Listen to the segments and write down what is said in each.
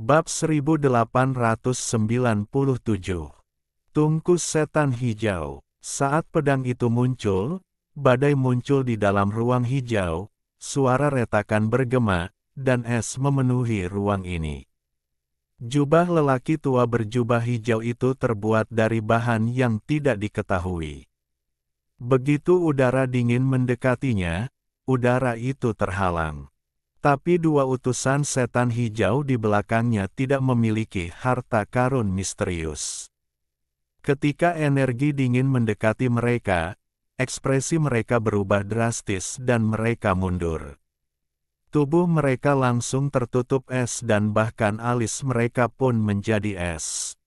Bab 1897. Tungku setan hijau. Saat pedang itu muncul, badai muncul di dalam ruang hijau, suara retakan bergema, dan es memenuhi ruang ini. Jubah lelaki tua berjubah hijau itu terbuat dari bahan yang tidak diketahui. Begitu udara dingin mendekatinya, udara itu terhalang. Tapi dua utusan setan hijau di belakangnya tidak memiliki harta karun misterius. Ketika energi dingin mendekati mereka, ekspresi mereka berubah drastis dan mereka mundur. Tubuh mereka langsung tertutup es dan bahkan alis mereka pun menjadi es.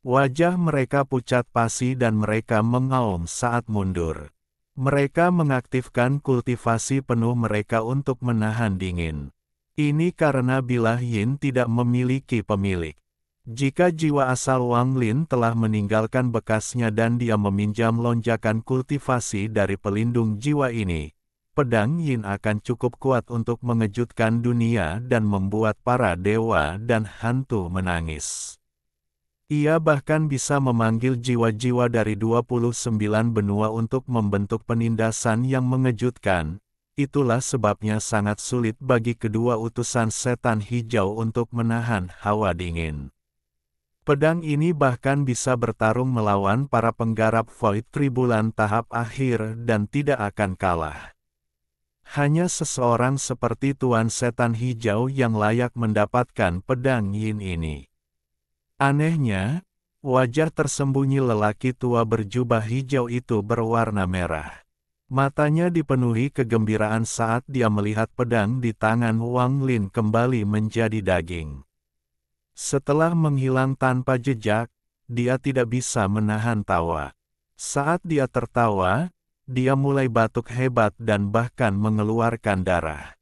Wajah mereka pucat pasi dan mereka mengaum saat mundur. Mereka mengaktifkan kultivasi penuh mereka untuk menahan dingin. Ini karena Bilah Yin tidak memiliki pemilik. Jika jiwa asal Wang Lin telah meninggalkan bekasnya dan dia meminjam lonjakan kultivasi dari pelindung jiwa ini, pedang Yin akan cukup kuat untuk mengejutkan dunia dan membuat para dewa dan hantu menangis. Ia bahkan bisa memanggil jiwa-jiwa dari 29 benua untuk membentuk penindasan yang mengejutkan. Itulah sebabnya sangat sulit bagi kedua utusan setan hijau untuk menahan hawa dingin. Pedang ini bahkan bisa bertarung melawan para penggarap Void Tribulan tahap akhir dan tidak akan kalah. Hanya seseorang seperti Tuan Setan Hijau yang layak mendapatkan pedang Yin ini. Anehnya, wajah tersembunyi lelaki tua berjubah hijau itu berwarna merah. Matanya dipenuhi kegembiraan saat dia melihat pedang di tangan Wang Lin kembali menjadi daging. Setelah menghilang tanpa jejak, dia tidak bisa menahan tawa. Saat dia tertawa, dia mulai batuk hebat dan bahkan mengeluarkan darah.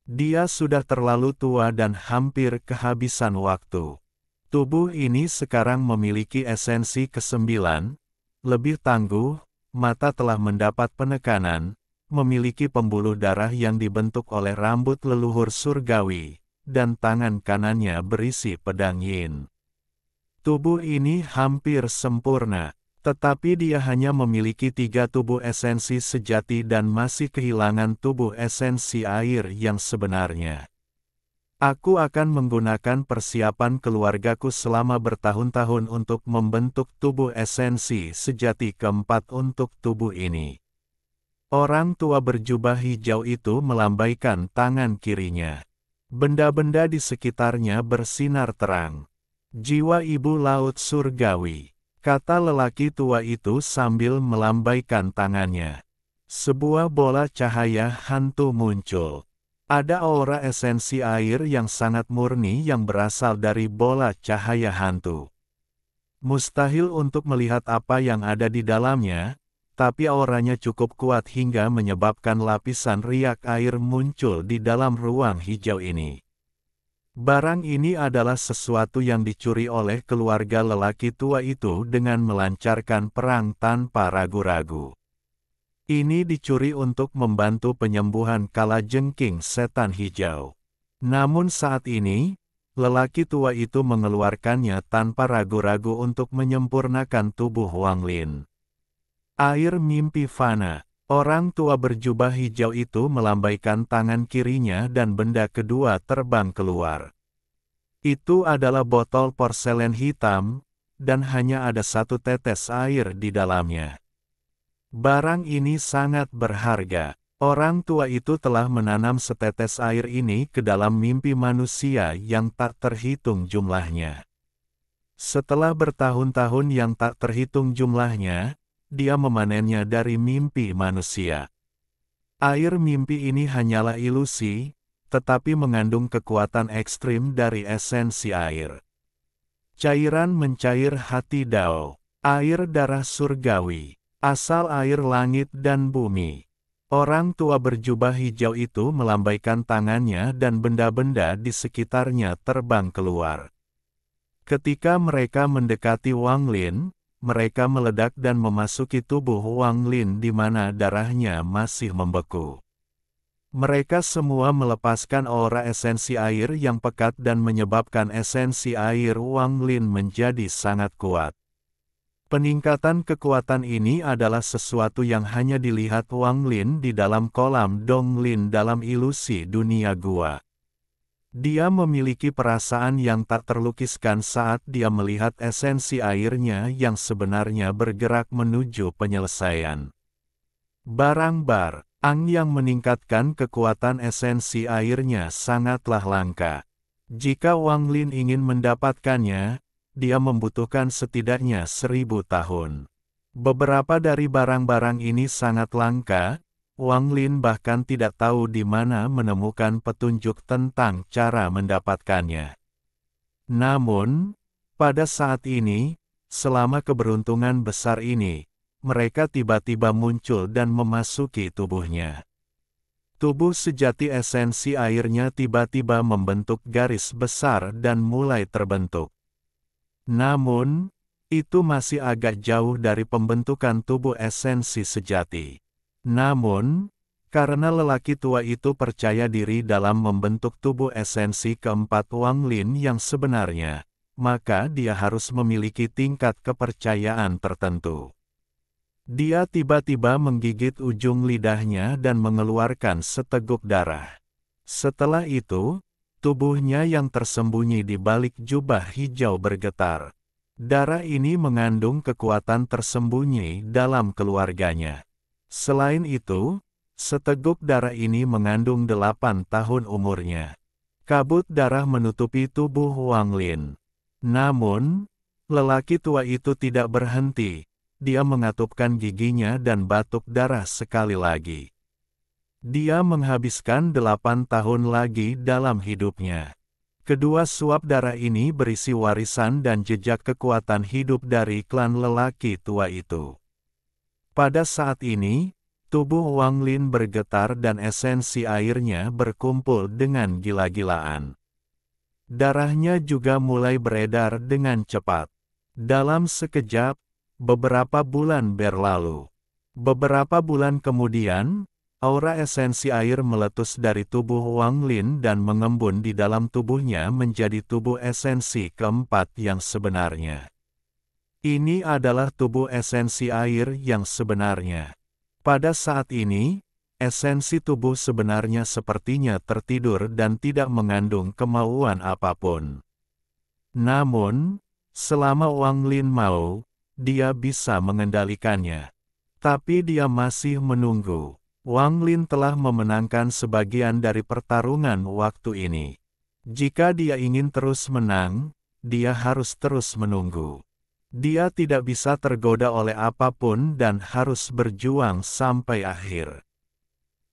Dia sudah terlalu tua dan hampir kehabisan waktu. Tubuh ini sekarang memiliki esensi ke-9, lebih tangguh, mata telah mendapat penekanan, memiliki pembuluh darah yang dibentuk oleh rambut leluhur surgawi, dan tangan kanannya berisi pedang Yin. Tubuh ini hampir sempurna, tetapi dia hanya memiliki 3 tubuh esensi sejati dan masih kehilangan tubuh esensi air yang sebenarnya. Aku akan menggunakan persiapan keluargaku selama bertahun-tahun untuk membentuk tubuh esensi sejati keempat untuk tubuh ini. Orang tua berjubah hijau itu melambaikan tangan kirinya. Benda-benda di sekitarnya bersinar terang. Jiwa ibu laut surgawi, kata lelaki tua itu sambil melambaikan tangannya. Sebuah bola cahaya hantu muncul. Ada aura esensi air yang sangat murni yang berasal dari bola cahaya hantu. Mustahil untuk melihat apa yang ada di dalamnya, tapi auranya cukup kuat hingga menyebabkan lapisan riak air muncul di dalam ruang hijau ini. Barang ini adalah sesuatu yang dicuri oleh keluarga lelaki tua itu dengan melancarkan perang tanpa ragu-ragu. Ini dicuri untuk membantu penyembuhan kalajengking setan hijau. Namun saat ini, lelaki tua itu mengeluarkannya tanpa ragu-ragu untuk menyempurnakan tubuh Wang Lin. Air mimpi fana. Orang tua berjubah hijau itu melambaikan tangan kirinya dan benda kedua terbang keluar. Itu adalah botol porselen hitam, dan hanya ada 1 tetes air di dalamnya. Barang ini sangat berharga. Orang tua itu telah menanam setetes air ini ke dalam mimpi manusia yang tak terhitung jumlahnya. Setelah bertahun-tahun yang tak terhitung jumlahnya, dia memanennya dari mimpi manusia. Air mimpi ini hanyalah ilusi, tetapi mengandung kekuatan ekstrim dari esensi air. Cairan mencair hati Dao. Air darah surgawi. Asal air langit dan bumi. Orang tua berjubah hijau itu melambaikan tangannya dan benda-benda di sekitarnya terbang keluar. Ketika mereka mendekati Wang Lin, mereka meledak dan memasuki tubuh Wang Lin di mana darahnya masih membeku. Mereka semua melepaskan aura esensi air yang pekat dan menyebabkan esensi air Wang Lin menjadi sangat kuat. Peningkatan kekuatan ini adalah sesuatu yang hanya dilihat Wang Lin di dalam kolam Dong Lin dalam ilusi dunia gua. Dia memiliki perasaan yang tak terlukiskan saat dia melihat esensi airnya yang sebenarnya bergerak menuju penyelesaian. Barang-bar, Ang yang meningkatkan kekuatan esensi airnya sangatlah langka. Jika Wang Lin ingin mendapatkannya, dia membutuhkan setidaknya 1000 tahun. Beberapa dari barang-barang ini sangat langka, Wang Lin bahkan tidak tahu di mana menemukan petunjuk tentang cara mendapatkannya. Namun, pada saat ini, selama keberuntungan besar ini, mereka tiba-tiba muncul dan memasuki tubuhnya. Tubuh sejati esensi airnya tiba-tiba membentuk garis besar dan mulai terbentuk. Namun, itu masih agak jauh dari pembentukan tubuh esensi sejati. Namun, karena lelaki tua itu percaya diri dalam membentuk tubuh esensi keempat Wang Lin yang sebenarnya, maka dia harus memiliki tingkat kepercayaan tertentu. Dia tiba-tiba menggigit ujung lidahnya dan mengeluarkan seteguk darah. Setelah itu, tubuhnya yang tersembunyi di balik jubah hijau bergetar. Darah ini mengandung kekuatan tersembunyi dalam keluarganya. Selain itu, seteguk darah ini mengandung 8 tahun umurnya. Kabut darah menutupi tubuh Wang Lin. Namun, lelaki tua itu tidak berhenti. Dia mengatupkan giginya dan batuk darah sekali lagi. Dia menghabiskan 8 tahun lagi dalam hidupnya. Kedua suap darah ini berisi warisan dan jejak kekuatan hidup dari klan lelaki tua itu. Pada saat ini, tubuh Wang Lin bergetar dan esensi airnya berkumpul dengan gila-gilaan. Darahnya juga mulai beredar dengan cepat. Dalam sekejap, beberapa bulan berlalu. Beberapa bulan kemudian, aura esensi air meletus dari tubuh Wang Lin dan mengembun di dalam tubuhnya menjadi tubuh esensi keempat yang sebenarnya. Ini adalah tubuh esensi air yang sebenarnya. Pada saat ini, esensi tubuh sebenarnya sepertinya tertidur dan tidak mengandung kemauan apapun. Namun, selama Wang Lin mau, dia bisa mengendalikannya. Tapi dia masih menunggu. Wang Lin telah memenangkan sebagian dari pertarungan waktu ini. Jika dia ingin terus menang, dia harus terus menunggu. Dia tidak bisa tergoda oleh apapun dan harus berjuang sampai akhir.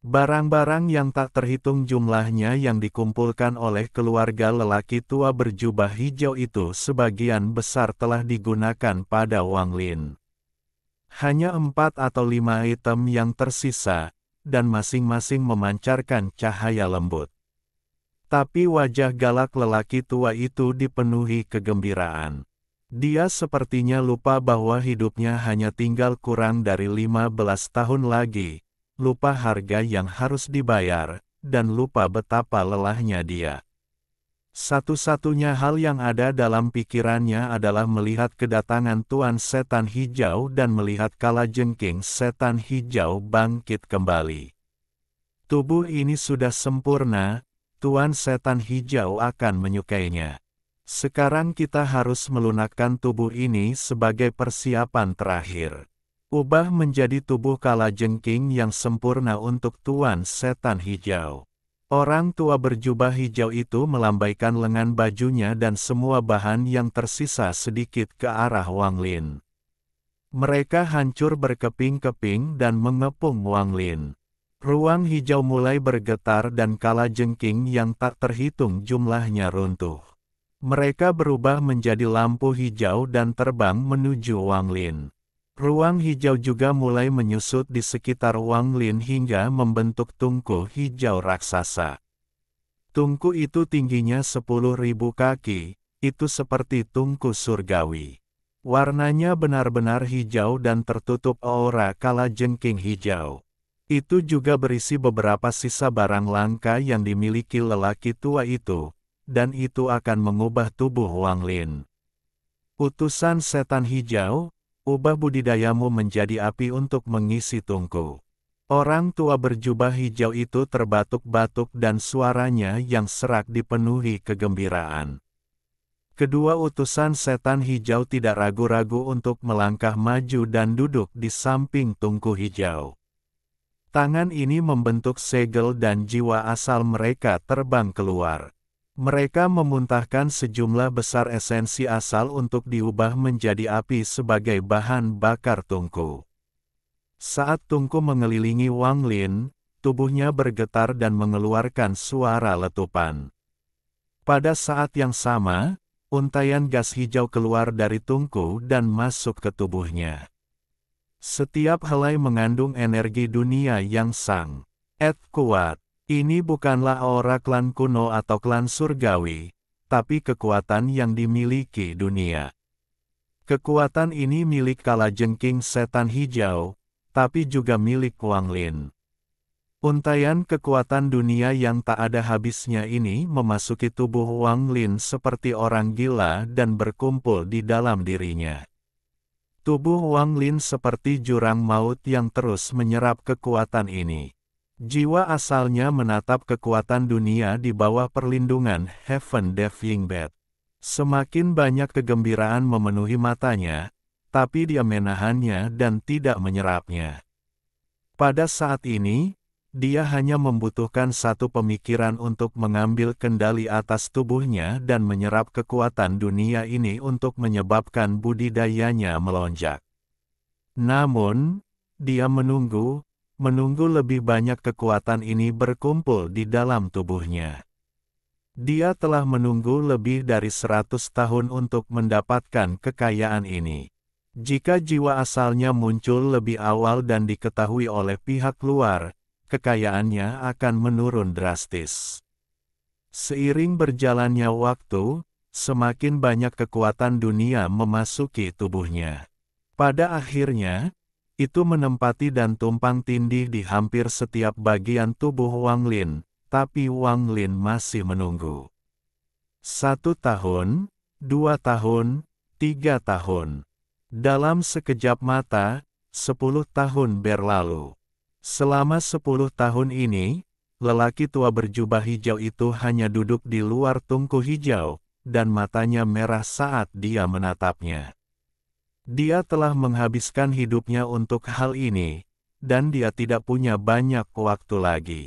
Barang-barang yang tak terhitung jumlahnya yang dikumpulkan oleh keluarga lelaki tua berjubah hijau itu sebagian besar telah digunakan pada Wang Lin. Hanya 4 atau 5 item yang tersisa, dan masing-masing memancarkan cahaya lembut. Tapi wajah galak lelaki tua itu dipenuhi kegembiraan. Dia sepertinya lupa bahwa hidupnya hanya tinggal kurang dari 15 tahun lagi. Lupa harga yang harus dibayar, dan lupa betapa lelahnya dia. Satu-satunya hal yang ada dalam pikirannya adalah melihat kedatangan Tuan Setan Hijau dan melihat kalajengking Setan Hijau bangkit kembali. Tubuh ini sudah sempurna, Tuan Setan Hijau akan menyukainya. Sekarang kita harus melunakkan tubuh ini sebagai persiapan terakhir. Ubah menjadi tubuh kalajengking yang sempurna untuk Tuan Setan Hijau. Orang tua berjubah hijau itu melambaikan lengan bajunya dan semua bahan yang tersisa sedikit ke arah Wang Lin. Mereka hancur berkeping-keping dan mengepung Wang Lin. Ruang hijau mulai bergetar dan kalajengking yang tak terhitung jumlahnya runtuh. Mereka berubah menjadi lampu hijau dan terbang menuju Wang Lin. Ruang hijau juga mulai menyusut di sekitar Wang Lin hingga membentuk tungku hijau raksasa. Tungku itu tingginya 10.000 kaki, itu seperti tungku surgawi. Warnanya benar-benar hijau dan tertutup aura kalajengking hijau. Itu juga berisi beberapa sisa barang langka yang dimiliki lelaki tua itu, dan itu akan mengubah tubuh Wang Lin. Utusan setan hijau, ubah budidayamu menjadi api untuk mengisi tungku. Orang tua berjubah hijau itu terbatuk-batuk dan suaranya yang serak dipenuhi kegembiraan. Kedua utusan setan hijau tidak ragu-ragu untuk melangkah maju dan duduk di samping tungku hijau. Tangan ini membentuk segel dan jiwa asal mereka terbang keluar. Mereka memuntahkan sejumlah besar esensi asal untuk diubah menjadi api sebagai bahan bakar tungku. Saat tungku mengelilingi Wang Lin, tubuhnya bergetar dan mengeluarkan suara letupan. Pada saat yang sama, untaian gas hijau keluar dari tungku dan masuk ke tubuhnya. Setiap helai mengandung energi dunia yang sangat kuat. Ini bukanlah aura klan kuno atau klan surgawi, tapi kekuatan yang dimiliki dunia. Kekuatan ini milik kalajengking setan hijau, tapi juga milik Wang Lin. Untaian kekuatan dunia yang tak ada habisnya ini memasuki tubuh Wang Lin seperti orang gila dan berkumpul di dalam dirinya. Tubuh Wang Lin seperti jurang maut yang terus menyerap kekuatan ini. Jiwa asalnya menatap kekuatan dunia di bawah perlindungan Heaven Diving Bed. Semakin banyak kegembiraan memenuhi matanya, tapi dia menahannya dan tidak menyerapnya. Pada saat ini, dia hanya membutuhkan satu pemikiran untuk mengambil kendali atas tubuhnya dan menyerap kekuatan dunia ini untuk menyebabkan budidayanya melonjak. Namun, dia menunggu lebih banyak kekuatan ini berkumpul di dalam tubuhnya. Dia telah menunggu lebih dari 100 tahun untuk mendapatkan kekayaan ini. Jika jiwa asalnya muncul lebih awal dan diketahui oleh pihak luar, kekayaannya akan menurun drastis. Seiring berjalannya waktu, semakin banyak kekuatan dunia memasuki tubuhnya. Pada akhirnya, itu menempati dan tumpang tindih di hampir setiap bagian tubuh Wang Lin, tapi Wang Lin masih menunggu. 1 tahun, 2 tahun, 3 tahun. Dalam sekejap mata, 10 tahun berlalu. Selama 10 tahun ini, lelaki tua berjubah hijau itu hanya duduk di luar tungku hijau, dan matanya merah saat dia menatapnya. Dia telah menghabiskan hidupnya untuk hal ini, dan dia tidak punya banyak waktu lagi.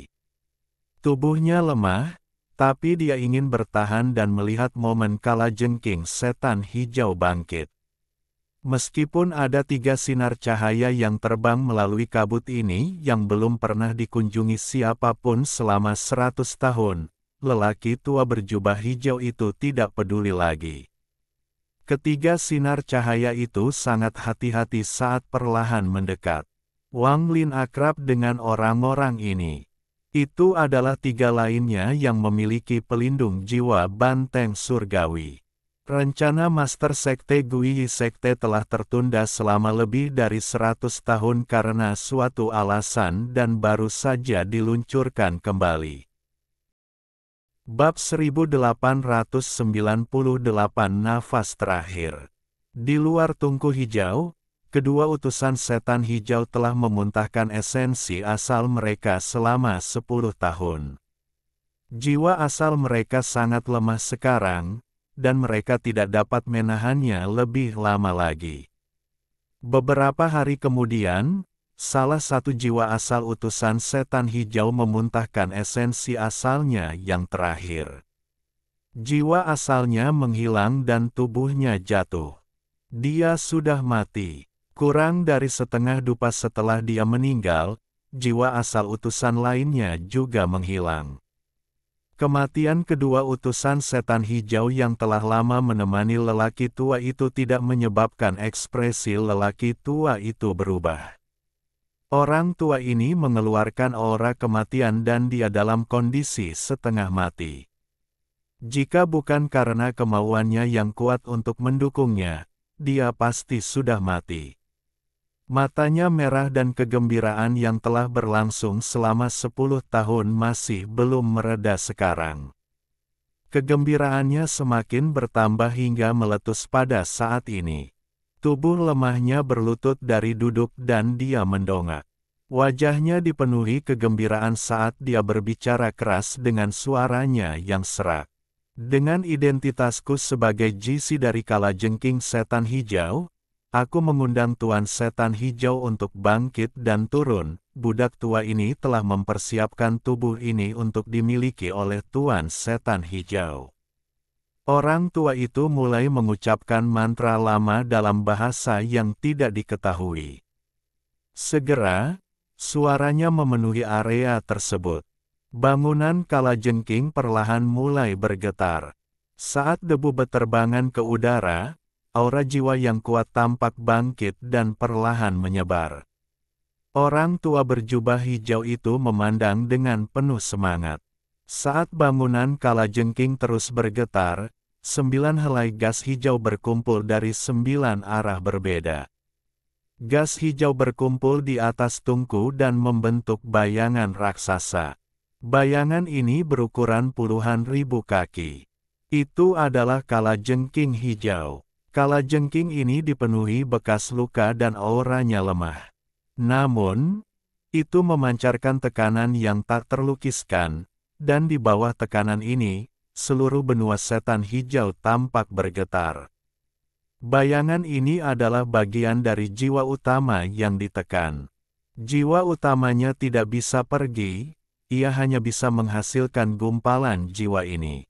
Tubuhnya lemah, tapi dia ingin bertahan dan melihat momen kalajengking setan hijau bangkit. Meskipun ada 3 sinar cahaya yang terbang melalui kabut ini yang belum pernah dikunjungi siapapun selama 100 tahun, lelaki tua berjubah hijau itu tidak peduli lagi. Ketiga sinar cahaya itu sangat hati-hati saat perlahan mendekat. Wang Lin akrab dengan orang-orang ini. Itu adalah 3 lainnya yang memiliki pelindung jiwa banteng surgawi. Rencana Master Sekte Guiyi Sekte telah tertunda selama lebih dari 100 tahun karena suatu alasan dan baru saja diluncurkan kembali. Bab 1898 Nafas Terakhir. Di luar tungku hijau, kedua utusan setan hijau telah memuntahkan esensi asal mereka selama 10 tahun. Jiwa asal mereka sangat lemah sekarang, dan mereka tidak dapat menahannya lebih lama lagi. Beberapa hari kemudian, salah satu jiwa asal utusan setan hijau memuntahkan esensi asalnya yang terakhir. Jiwa asalnya menghilang dan tubuhnya jatuh. Dia sudah mati. Kurang dari setengah dupa setelah dia meninggal, jiwa asal utusan lainnya juga menghilang. Kematian kedua utusan setan hijau yang telah lama menemani lelaki tua itu tidak menyebabkan ekspresi lelaki tua itu berubah. Orang tua ini mengeluarkan aura kematian dan dia dalam kondisi setengah mati. Jika bukan karena kemauannya yang kuat untuk mendukungnya, dia pasti sudah mati. Matanya merah dan kegembiraan yang telah berlangsung selama 10 tahun masih belum mereda sekarang. Kegembiraannya semakin bertambah hingga meletus pada saat ini. Tubuh lemahnya berlutut dari duduk dan dia mendongak. Wajahnya dipenuhi kegembiraan saat dia berbicara keras dengan suaranya yang serak. Dengan identitasku sebagai GC dari Kalajengking Setan Hijau, aku mengundang Tuan Setan Hijau untuk bangkit dan turun. Budak tua ini telah mempersiapkan tubuh ini untuk dimiliki oleh Tuan Setan Hijau. Orang tua itu mulai mengucapkan mantra lama dalam bahasa yang tidak diketahui. Segera, suaranya memenuhi area tersebut. Bangunan Kalajengking perlahan mulai bergetar. Saat debu beterbangan ke udara, aura jiwa yang kuat tampak bangkit dan perlahan menyebar. Orang tua berjubah hijau itu memandang dengan penuh semangat. Saat bangunan Kalajengking terus bergetar, 9 helai gas hijau berkumpul dari 9 arah berbeda. Gas hijau berkumpul di atas tungku dan membentuk bayangan raksasa. Bayangan ini berukuran puluhan ribu kaki. Itu adalah Kalajengking hijau. Kalajengking ini dipenuhi bekas luka dan auranya lemah. Namun, itu memancarkan tekanan yang tak terlukiskan, dan di bawah tekanan ini, seluruh benua setan hijau tampak bergetar. Bayangan ini adalah bagian dari jiwa utama yang ditekan. Jiwa utamanya tidak bisa pergi, ia hanya bisa menghasilkan gumpalan jiwa ini.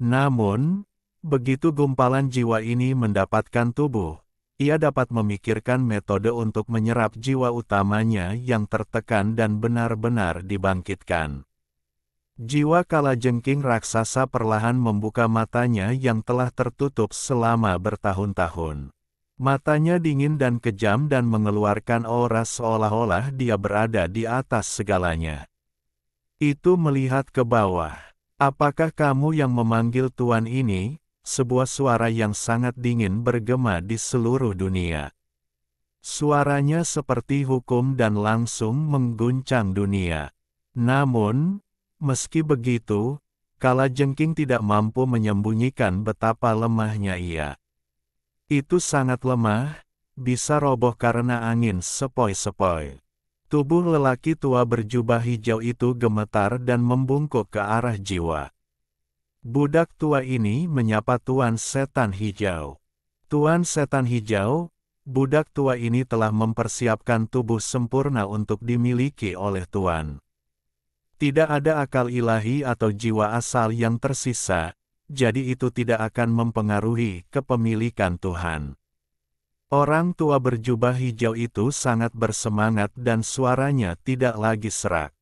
Namun, begitu gumpalan jiwa ini mendapatkan tubuh, ia dapat memikirkan metode untuk menyerap jiwa utamanya yang tertekan dan benar-benar dibangkitkan. Jiwa Kalajengking raksasa perlahan membuka matanya yang telah tertutup selama bertahun-tahun. Matanya dingin dan kejam dan mengeluarkan aura seolah-olah dia berada di atas segalanya. Itu melihat ke bawah. Apakah kamu yang memanggil Tuan ini? Sebuah suara yang sangat dingin bergema di seluruh dunia. Suaranya seperti hukum dan langsung mengguncang dunia. Namun, meski begitu, Kalajengking tidak mampu menyembunyikan betapa lemahnya ia. Itu sangat lemah, bisa roboh karena angin sepoi-sepoi. Tubuh lelaki tua berjubah hijau itu gemetar dan membungkuk ke arah jiwa. Budak tua ini menyapa Tuan Setan Hijau. Tuan Setan Hijau, budak tua ini telah mempersiapkan tubuh sempurna untuk dimiliki oleh Tuan. Tidak ada akal ilahi atau jiwa asal yang tersisa, jadi itu tidak akan mempengaruhi kepemilikan Tuhan. Orang tua berjubah hijau itu sangat bersemangat dan suaranya tidak lagi serak.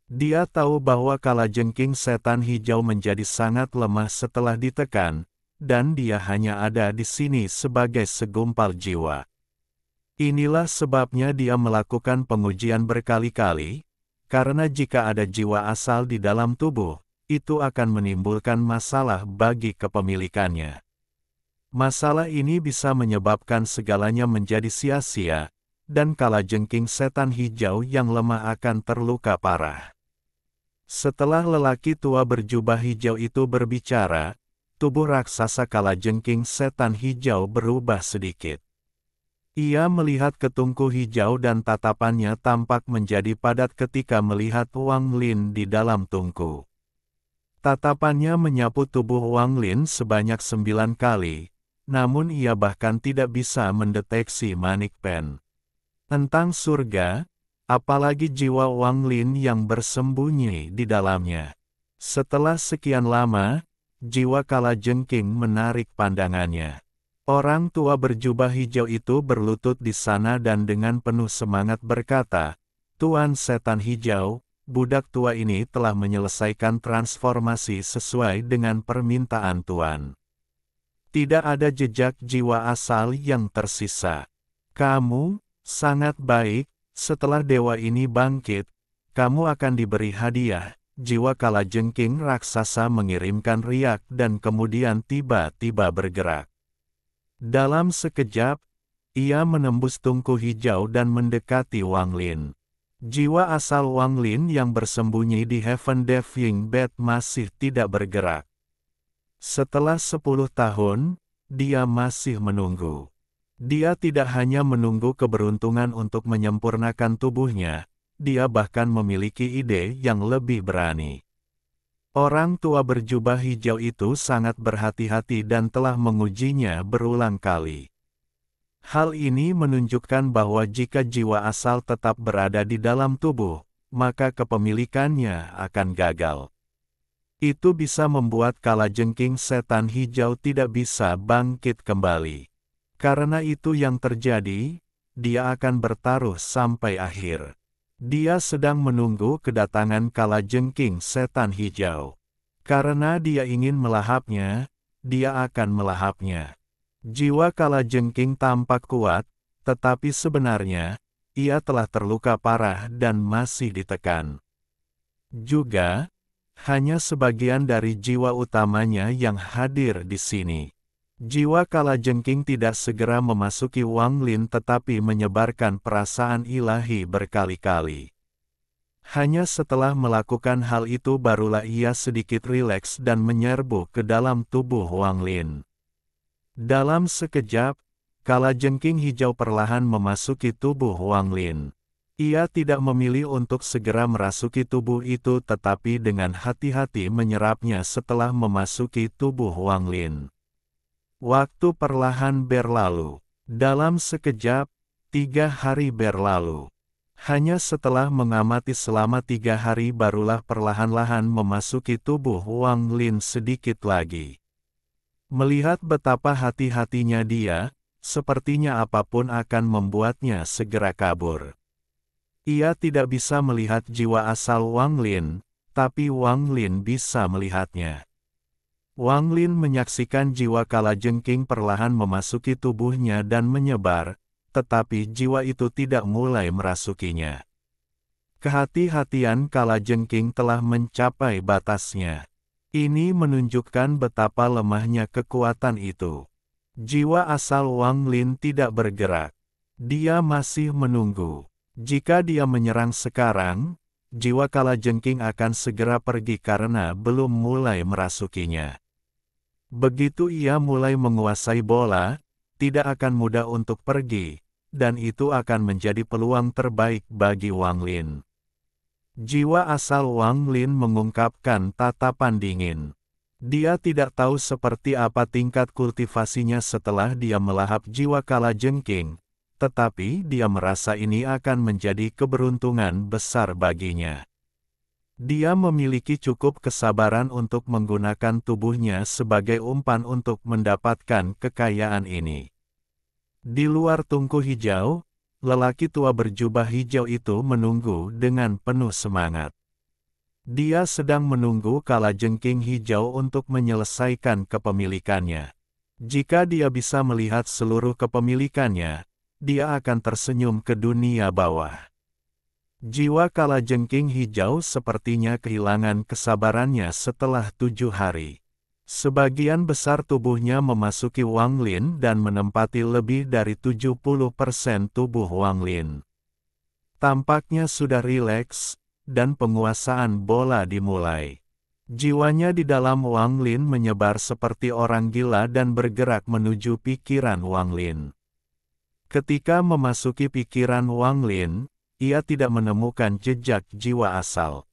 Dia tahu bahwa Kalajengking Setan Hijau menjadi sangat lemah setelah ditekan, dan dia hanya ada di sini sebagai segumpal jiwa. Inilah sebabnya dia melakukan pengujian berkali-kali, karena jika ada jiwa asal di dalam tubuh, itu akan menimbulkan masalah bagi kepemilikannya. Masalah ini bisa menyebabkan segalanya menjadi sia-sia, dan Kalajengking Setan Hijau yang lemah akan terluka parah. Setelah lelaki tua berjubah hijau itu berbicara, tubuh raksasa Kalajengking Setan Hijau berubah sedikit. Ia melihat ke tungku hijau dan tatapannya tampak menjadi padat ketika melihat Wang Lin di dalam tungku. Tatapannya menyapu tubuh Wang Lin sebanyak 9 kali, namun ia bahkan tidak bisa mendeteksi Manik Pen. Tentang surga, apalagi jiwa Wang Lin yang bersembunyi di dalamnya. Setelah sekian lama, jiwa Kalajengking menarik pandangannya. Orang tua berjubah hijau itu berlutut di sana dan dengan penuh semangat berkata, "Tuan Setan Hijau, budak tua ini telah menyelesaikan transformasi sesuai dengan permintaan Tuan. Tidak ada jejak jiwa asal yang tersisa. Kamu sangat baik. Setelah dewa ini bangkit, kamu akan diberi hadiah." Jiwa Kalajengking raksasa mengirimkan riak dan kemudian tiba-tiba bergerak. Dalam sekejap, Ia menembus tungku hijau dan mendekati Wang Lin. Jiwa asal Wang Lin yang bersembunyi di Heaven Diving Bed masih tidak bergerak. Setelah 10 tahun, dia masih menunggu. Dia tidak hanya menunggu keberuntungan untuk menyempurnakan tubuhnya, dia bahkan memiliki ide yang lebih berani. Orang tua berjubah hijau itu sangat berhati-hati dan telah mengujinya berulang kali. Hal ini menunjukkan bahwa jika jiwa asal tetap berada di dalam tubuh, maka kepemilikannya akan gagal. Itu bisa membuat kalajengking setan hijau tidak bisa bangkit kembali. Karena itu yang terjadi, dia akan bertaruh sampai akhir. Dia sedang menunggu kedatangan kalajengking setan hijau. Karena dia ingin melahapnya, dia akan melahapnya. Jiwa kalajengking tampak kuat, tetapi sebenarnya, ia telah terluka parah dan masih ditekan. Juga, hanya sebagian dari jiwa utamanya yang hadir di sini. Jiwa kalajengking tidak segera memasuki Wang Lin tetapi menyebarkan perasaan ilahi berkali-kali. Hanya setelah melakukan hal itu barulah ia sedikit rileks dan menyerbu ke dalam tubuh Wang Lin. Dalam sekejap, kalajengking hijau perlahan memasuki tubuh Wang Lin. Ia tidak memilih untuk segera merasuki tubuh itu tetapi dengan hati-hati menyerapnya setelah memasuki tubuh Wang Lin. Waktu perlahan berlalu. Dalam sekejap, 3 hari berlalu. Hanya setelah mengamati selama 3 hari barulah perlahan-lahan memasuki tubuh Wang Lin sedikit lagi. Melihat betapa hati-hatinya dia, sepertinya apapun akan membuatnya segera kabur. Ia tidak bisa melihat jiwa asal Wang Lin, tapi Wang Lin bisa melihatnya. Wang Lin menyaksikan jiwa kalajengking perlahan memasuki tubuhnya dan menyebar, tetapi jiwa itu tidak mulai merasukinya. Kehati-hatian kalajengking telah mencapai batasnya. Ini menunjukkan betapa lemahnya kekuatan itu. Jiwa asal Wang Lin tidak bergerak. Dia masih menunggu. Jika dia menyerang sekarang, jiwa kalajengking akan segera pergi karena belum mulai merasukinya. Begitu ia mulai menguasai bola, tidak akan mudah untuk pergi, dan itu akan menjadi peluang terbaik bagi Wang Lin. Jiwa asal Wang Lin mengungkapkan tatapan dingin. Dia tidak tahu seperti apa tingkat kultivasinya setelah dia melahap jiwa kalajengking, tetapi dia merasa ini akan menjadi keberuntungan besar baginya. Dia memiliki cukup kesabaran untuk menggunakan tubuhnya sebagai umpan untuk mendapatkan kekayaan ini. Di luar tungku hijau, lelaki tua berjubah hijau itu menunggu dengan penuh semangat. Dia sedang menunggu kalajengking hijau untuk menyelesaikan kepemilikannya. Jika dia bisa melihat seluruh kepemilikannya, dia akan tersenyum ke dunia bawah. Jiwa kalajengking hijau sepertinya kehilangan kesabarannya setelah 7 hari. Sebagian besar tubuhnya memasuki Wang Lin dan menempati lebih dari 70% tubuh Wang Lin. Tampaknya sudah rileks, dan penguasaan bola dimulai. Jiwanya di dalam Wang Lin menyebar seperti orang gila dan bergerak menuju pikiran Wang Lin. Ketika memasuki pikiran Wang Lin, ia tidak menemukan jejak jiwa asal.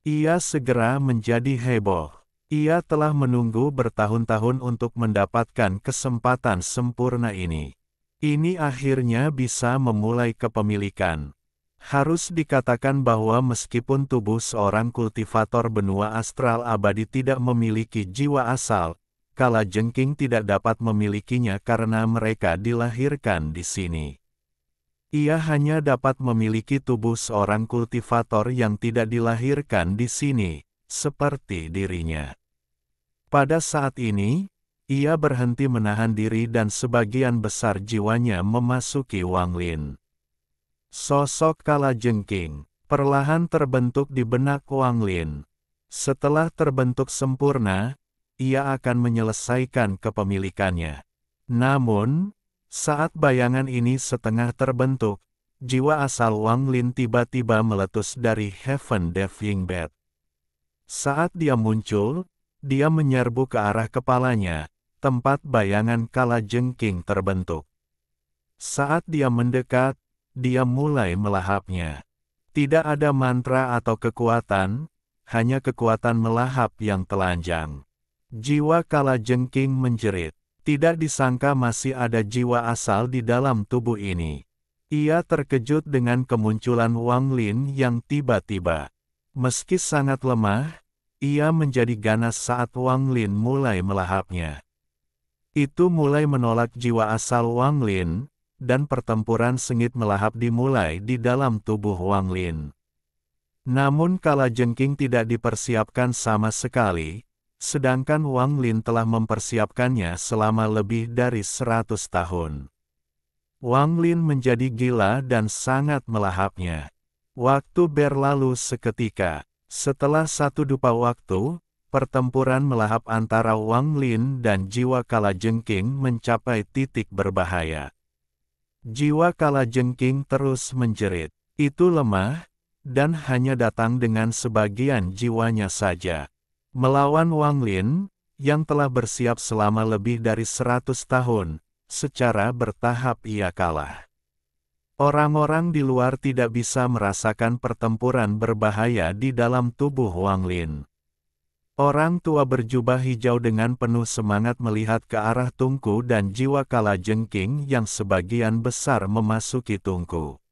Ia segera menjadi heboh. Ia telah menunggu bertahun-tahun untuk mendapatkan kesempatan sempurna ini. Ini akhirnya bisa memulai kepemilikan. Harus dikatakan bahwa meskipun tubuh seorang kultivator benua astral abadi tidak memiliki jiwa asal, kalajengking tidak dapat memilikinya karena mereka dilahirkan di sini. Ia hanya dapat memiliki tubuh seorang kultivator yang tidak dilahirkan di sini, seperti dirinya. Pada saat ini, ia berhenti menahan diri dan sebagian besar jiwanya memasuki Wang Lin. Sosok kalajengking perlahan terbentuk di benak Wang Lin. Setelah terbentuk sempurna, ia akan menyelesaikan kepemilikannya. Namun, Saat bayangan ini setengah terbentuk, jiwa asal Wang Lin tiba-tiba meletus dari Heaven Diving Bed. Saat dia muncul, dia menyerbu ke arah kepalanya, tempat bayangan kalajengking terbentuk. Saat dia mendekat, dia mulai melahapnya. Tidak ada mantra atau kekuatan, hanya kekuatan melahap yang telanjang. Jiwa kalajengking menjerit. Tidak disangka masih ada jiwa asal di dalam tubuh ini. Ia terkejut dengan kemunculan Wang Lin yang tiba-tiba. Meski sangat lemah, ia menjadi ganas saat Wang Lin mulai melahapnya. Itu mulai menolak jiwa asal Wang Lin, dan pertempuran sengit melahap dimulai di dalam tubuh Wang Lin. Namun kalajengking tidak dipersiapkan sama sekali, sedangkan Wang Lin telah mempersiapkannya selama lebih dari 100 tahun. Wang Lin menjadi gila dan sangat melahapnya. Waktu berlalu seketika. Setelah satu dupa waktu, pertempuran melahap antara Wang Lin dan jiwa kalajengking mencapai titik berbahaya. Jiwa kalajengking terus menjerit. Itu lemah, dan hanya datang dengan sebagian jiwanya saja. Melawan Wang Lin, yang telah bersiap selama lebih dari 100 tahun, secara bertahap ia kalah. Orang-orang di luar tidak bisa merasakan pertempuran berbahaya di dalam tubuh Wang Lin. Orang tua berjubah hijau dengan penuh semangat melihat ke arah Tungku dan jiwa kalajengking yang sebagian besar memasuki Tungku.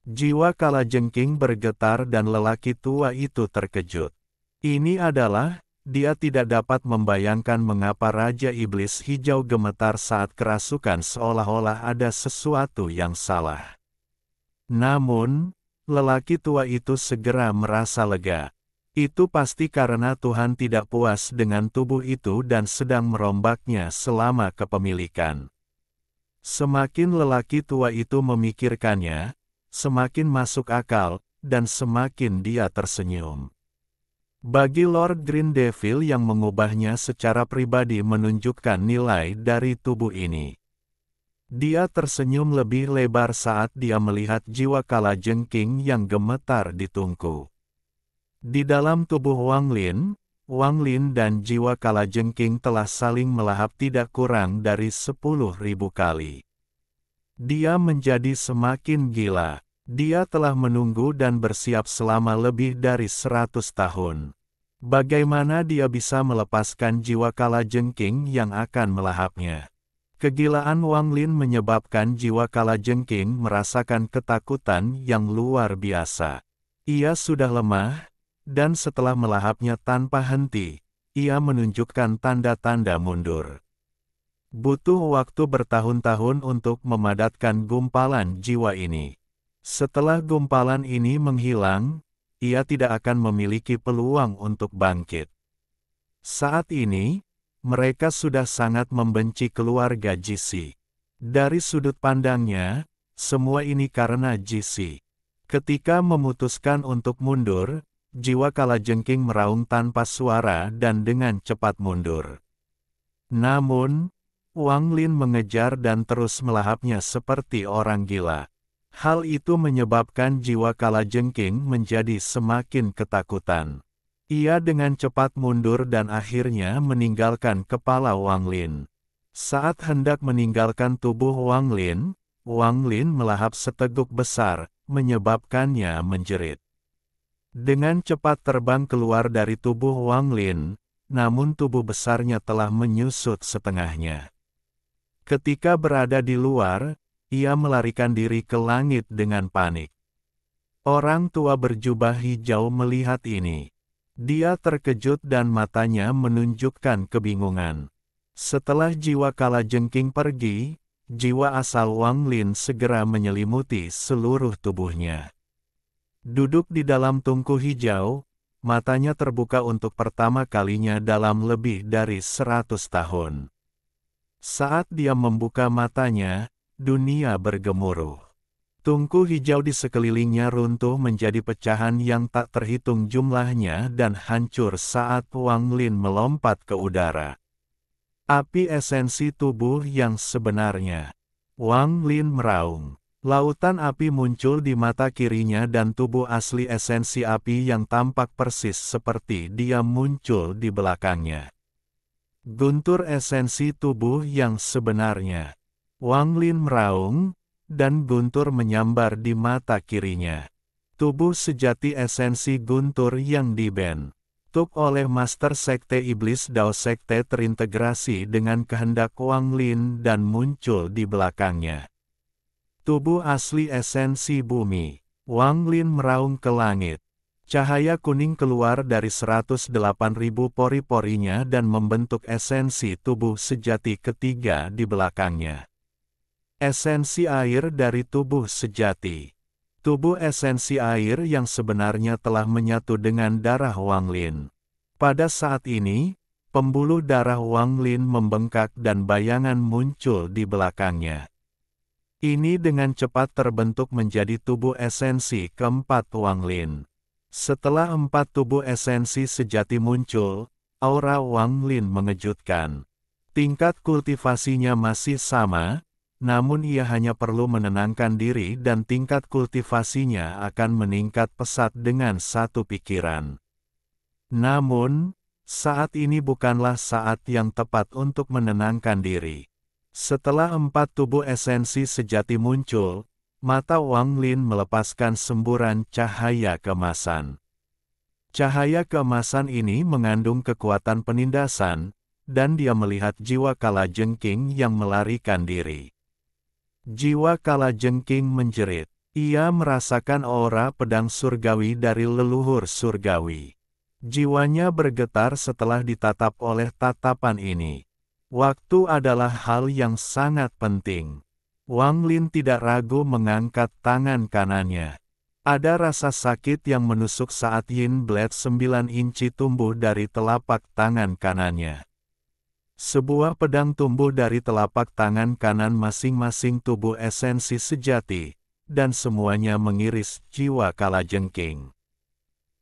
Jiwa kalajengking bergetar dan lelaki tua itu terkejut. Ini adalah, dia tidak dapat membayangkan mengapa Raja Iblis Hijau gemetar saat kerasukan seolah-olah ada sesuatu yang salah. Namun, lelaki tua itu segera merasa lega. Itu pasti karena Tuhan tidak puas dengan tubuh itu dan sedang merombaknya selama kepemilikan. Semakin lelaki tua itu memikirkannya, semakin masuk akal, dan semakin dia tersenyum. Bagi Lord Green Devil yang mengubahnya secara pribadi menunjukkan nilai dari tubuh ini. Dia tersenyum lebih lebar saat dia melihat jiwa kalajengking yang gemetar di Tungku. Di dalam tubuh Wang Lin dan jiwa kalajengking telah saling melahap tidak kurang dari 10.000 kali. Dia menjadi semakin gila. Dia telah menunggu dan bersiap selama lebih dari 100 tahun. Bagaimana dia bisa melepaskan jiwa kalajengking yang akan melahapnya? Kegilaan Wang Lin menyebabkan jiwa kalajengking merasakan ketakutan yang luar biasa. Ia sudah lemah, dan setelah melahapnya tanpa henti, ia menunjukkan tanda-tanda mundur. Butuh waktu bertahun-tahun untuk memadatkan gumpalan jiwa ini. Setelah gumpalan ini menghilang, ia tidak akan memiliki peluang untuk bangkit. Saat ini, mereka sudah sangat membenci keluarga Jisi. Dari sudut pandangnya, semua ini karena Jisi. Ketika memutuskan untuk mundur, jiwa kalajengking meraung tanpa suara dan dengan cepat mundur. Namun, Wang Lin mengejar dan terus melahapnya seperti orang gila. Hal itu menyebabkan jiwa kalajengking menjadi semakin ketakutan. Ia dengan cepat mundur dan akhirnya meninggalkan kepala Wang Lin. Saat hendak meninggalkan tubuh Wang Lin melahap seteguk besar, menyebabkannya menjerit. Dengan cepat terbang keluar dari tubuh Wang Lin, namun tubuh besarnya telah menyusut setengahnya. Ketika berada di luar, ia melarikan diri ke langit dengan panik. Orang tua berjubah hijau melihat ini. Dia terkejut dan matanya menunjukkan kebingungan. Setelah jiwa kalajengking pergi, jiwa asal Wang Lin segera menyelimuti seluruh tubuhnya. Duduk di dalam tungku hijau, matanya terbuka untuk pertama kalinya dalam lebih dari 100 tahun. Saat dia membuka matanya, dunia bergemuruh. Tungku hijau di sekelilingnya runtuh menjadi pecahan yang tak terhitung jumlahnya dan hancur saat Wang Lin melompat ke udara. Api esensi tubuh yang sebenarnya. Wang Lin meraung. Lautan api muncul di mata kirinya dan tubuh asli esensi api yang tampak persis seperti dia muncul di belakangnya. Guntur esensi tubuh yang sebenarnya. Wang Lin meraung, dan guntur menyambar di mata kirinya. Tubuh sejati esensi guntur yang dibentuk oleh Master Sekte Iblis Dao Sekte terintegrasi dengan kehendak Wang Lin dan muncul di belakangnya. Tubuh asli esensi bumi. Wang Lin meraung ke langit. Cahaya kuning keluar dari 108.000 pori-porinya dan membentuk esensi tubuh sejati ketiga di belakangnya. Esensi air dari tubuh sejati. Tubuh esensi air yang sebenarnya telah menyatu dengan darah Wang Lin. Pada saat ini, pembuluh darah Wang Lin membengkak dan bayangan muncul di belakangnya. Ini dengan cepat terbentuk menjadi tubuh esensi keempat Wang Lin. Setelah 4 tubuh esensi sejati muncul, aura Wang Lin mengejutkan. Tingkat kultivasinya masih sama, namun ia hanya perlu menenangkan diri dan tingkat kultivasinya akan meningkat pesat dengan satu pikiran. Namun, saat ini bukanlah saat yang tepat untuk menenangkan diri. Setelah 4 tubuh esensi sejati muncul, mata Wang Lin melepaskan semburan cahaya keemasan. Cahaya keemasan ini mengandung kekuatan penindasan, dan dia melihat jiwa kalajengking yang melarikan diri. Jiwa kalajengking menjerit. Ia merasakan aura pedang surgawi dari leluhur surgawi. Jiwanya bergetar setelah ditatap oleh tatapan ini. Waktu adalah hal yang sangat penting. Wang Lin tidak ragu mengangkat tangan kanannya. Ada rasa sakit yang menusuk saat Yin Blade 9 inci tumbuh dari telapak tangan kanannya. Sebuah pedang tumbuh dari telapak tangan kanan masing-masing tubuh esensi sejati, dan semuanya mengiris jiwa kalajengking.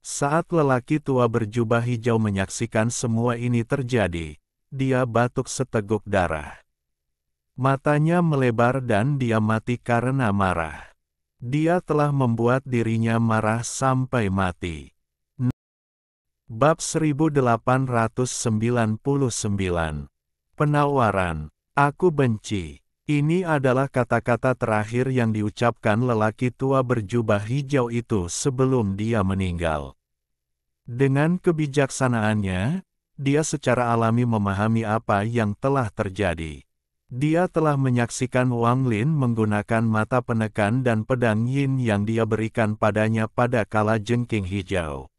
Saat lelaki tua berjubah hijau menyaksikan semua ini terjadi, dia batuk seteguk darah. Matanya melebar dan dia mati karena marah. Dia telah membuat dirinya marah sampai mati. Bab 1899. Penawaran. Aku benci. Ini adalah kata-kata terakhir yang diucapkan lelaki tua berjubah hijau itu sebelum dia meninggal. Dengan kebijaksanaannya, dia secara alami memahami apa yang telah terjadi. Dia telah menyaksikan Wang Lin menggunakan mata penekan dan pedang yin yang dia berikan padanya pada kalajengking hijau.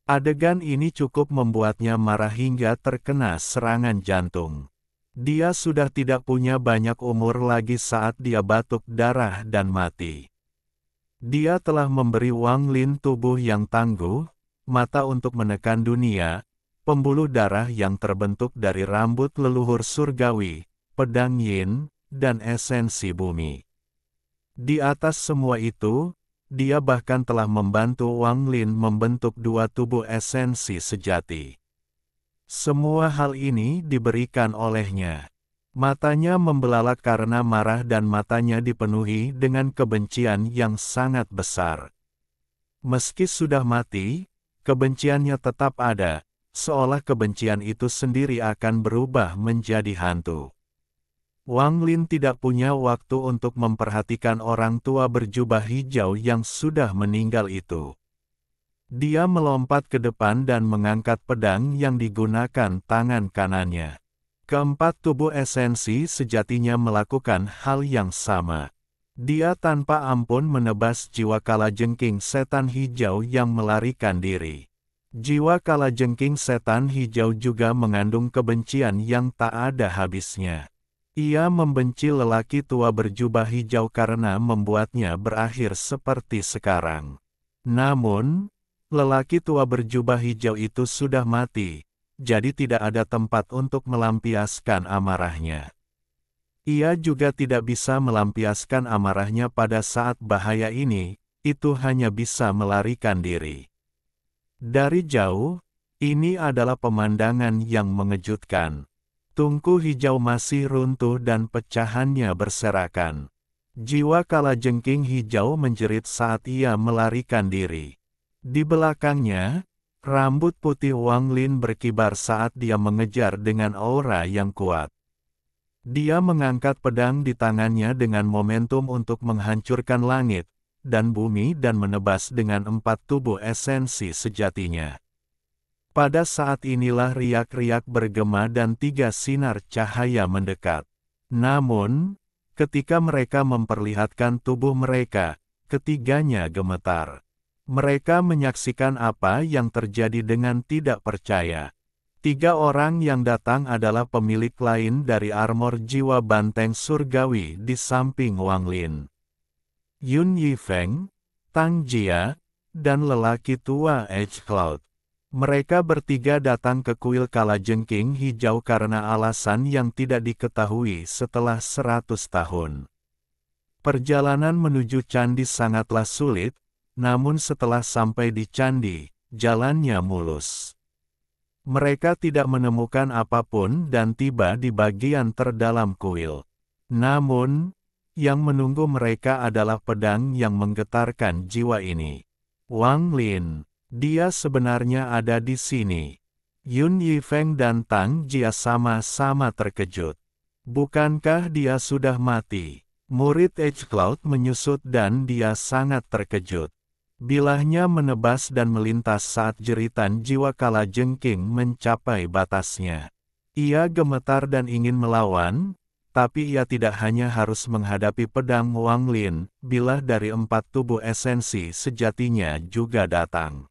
Adegan ini cukup membuatnya marah hingga terkena serangan jantung. Dia sudah tidak punya banyak umur lagi saat dia batuk darah dan mati. Dia telah memberi Wang Lin tubuh yang tangguh, mata untuk menekan dunia, pembuluh darah yang terbentuk dari rambut leluhur surgawi, pedang yin, dan esensi bumi. Di atas semua itu, dia bahkan telah membantu Wang Lin membentuk 2 tubuh esensi sejati. Semua hal ini diberikan olehnya. Matanya membelalak karena marah dan matanya dipenuhi dengan kebencian yang sangat besar. Meski sudah mati, kebenciannya tetap ada, seolah kebencian itu sendiri akan berubah menjadi hantu. Wang Lin tidak punya waktu untuk memperhatikan orang tua berjubah hijau yang sudah meninggal itu. Dia melompat ke depan dan mengangkat pedang yang digunakan tangan kanannya. Keempat tubuh esensi sejatinya melakukan hal yang sama. Dia tanpa ampun menebas jiwa kalajengking setan hijau yang melarikan diri. Jiwa kalajengking setan hijau juga mengandung kebencian yang tak ada habisnya. Ia membenci lelaki tua berjubah hijau karena membuatnya berakhir seperti sekarang. Namun, lelaki tua berjubah hijau itu sudah mati, jadi tidak ada tempat untuk melampiaskan amarahnya. Ia juga tidak bisa melampiaskan amarahnya pada saat bahaya ini, itu hanya bisa melarikan diri. Dari jauh, ini adalah pemandangan yang mengejutkan. Tungku hijau masih runtuh dan pecahannya berserakan. Jiwa kalajengking hijau menjerit saat ia melarikan diri. Di belakangnya, rambut putih Wang Lin berkibar saat dia mengejar dengan aura yang kuat. Dia mengangkat pedang di tangannya dengan momentum untuk menghancurkan langit dan bumi dan menebas dengan 4 tubuh esensi sejatinya. Pada saat inilah riak-riak bergema dan 3 sinar cahaya mendekat. Namun, ketika mereka memperlihatkan tubuh mereka, ketiganya gemetar. Mereka menyaksikan apa yang terjadi dengan tidak percaya. 3 orang yang datang adalah pemilik lain dari armor jiwa banteng surgawi di samping Wang Lin. Yun Yifeng, Tang Jia, dan lelaki tua Edge Cloud. Mereka bertiga datang ke kuil kalajengking hijau karena alasan yang tidak diketahui setelah 100 tahun. Perjalanan menuju candi sangatlah sulit, namun setelah sampai di candi, jalannya mulus. Mereka tidak menemukan apapun dan tiba di bagian terdalam kuil. Namun, yang menunggu mereka adalah pedang yang menggetarkan jiwa ini. Wang Lin. Dia sebenarnya ada di sini. Yun Yifeng dan Tang Jia sama-sama terkejut. Bukankah dia sudah mati? Murid Edge Cloud menyusut dan dia sangat terkejut. Bilahnya menebas dan melintas saat jeritan jiwa kalajengking mencapai batasnya. Ia gemetar dan ingin melawan, tapi ia tidak hanya harus menghadapi pedang Wang Lin, bilah dari 4 tubuh esensi sejatinya juga datang.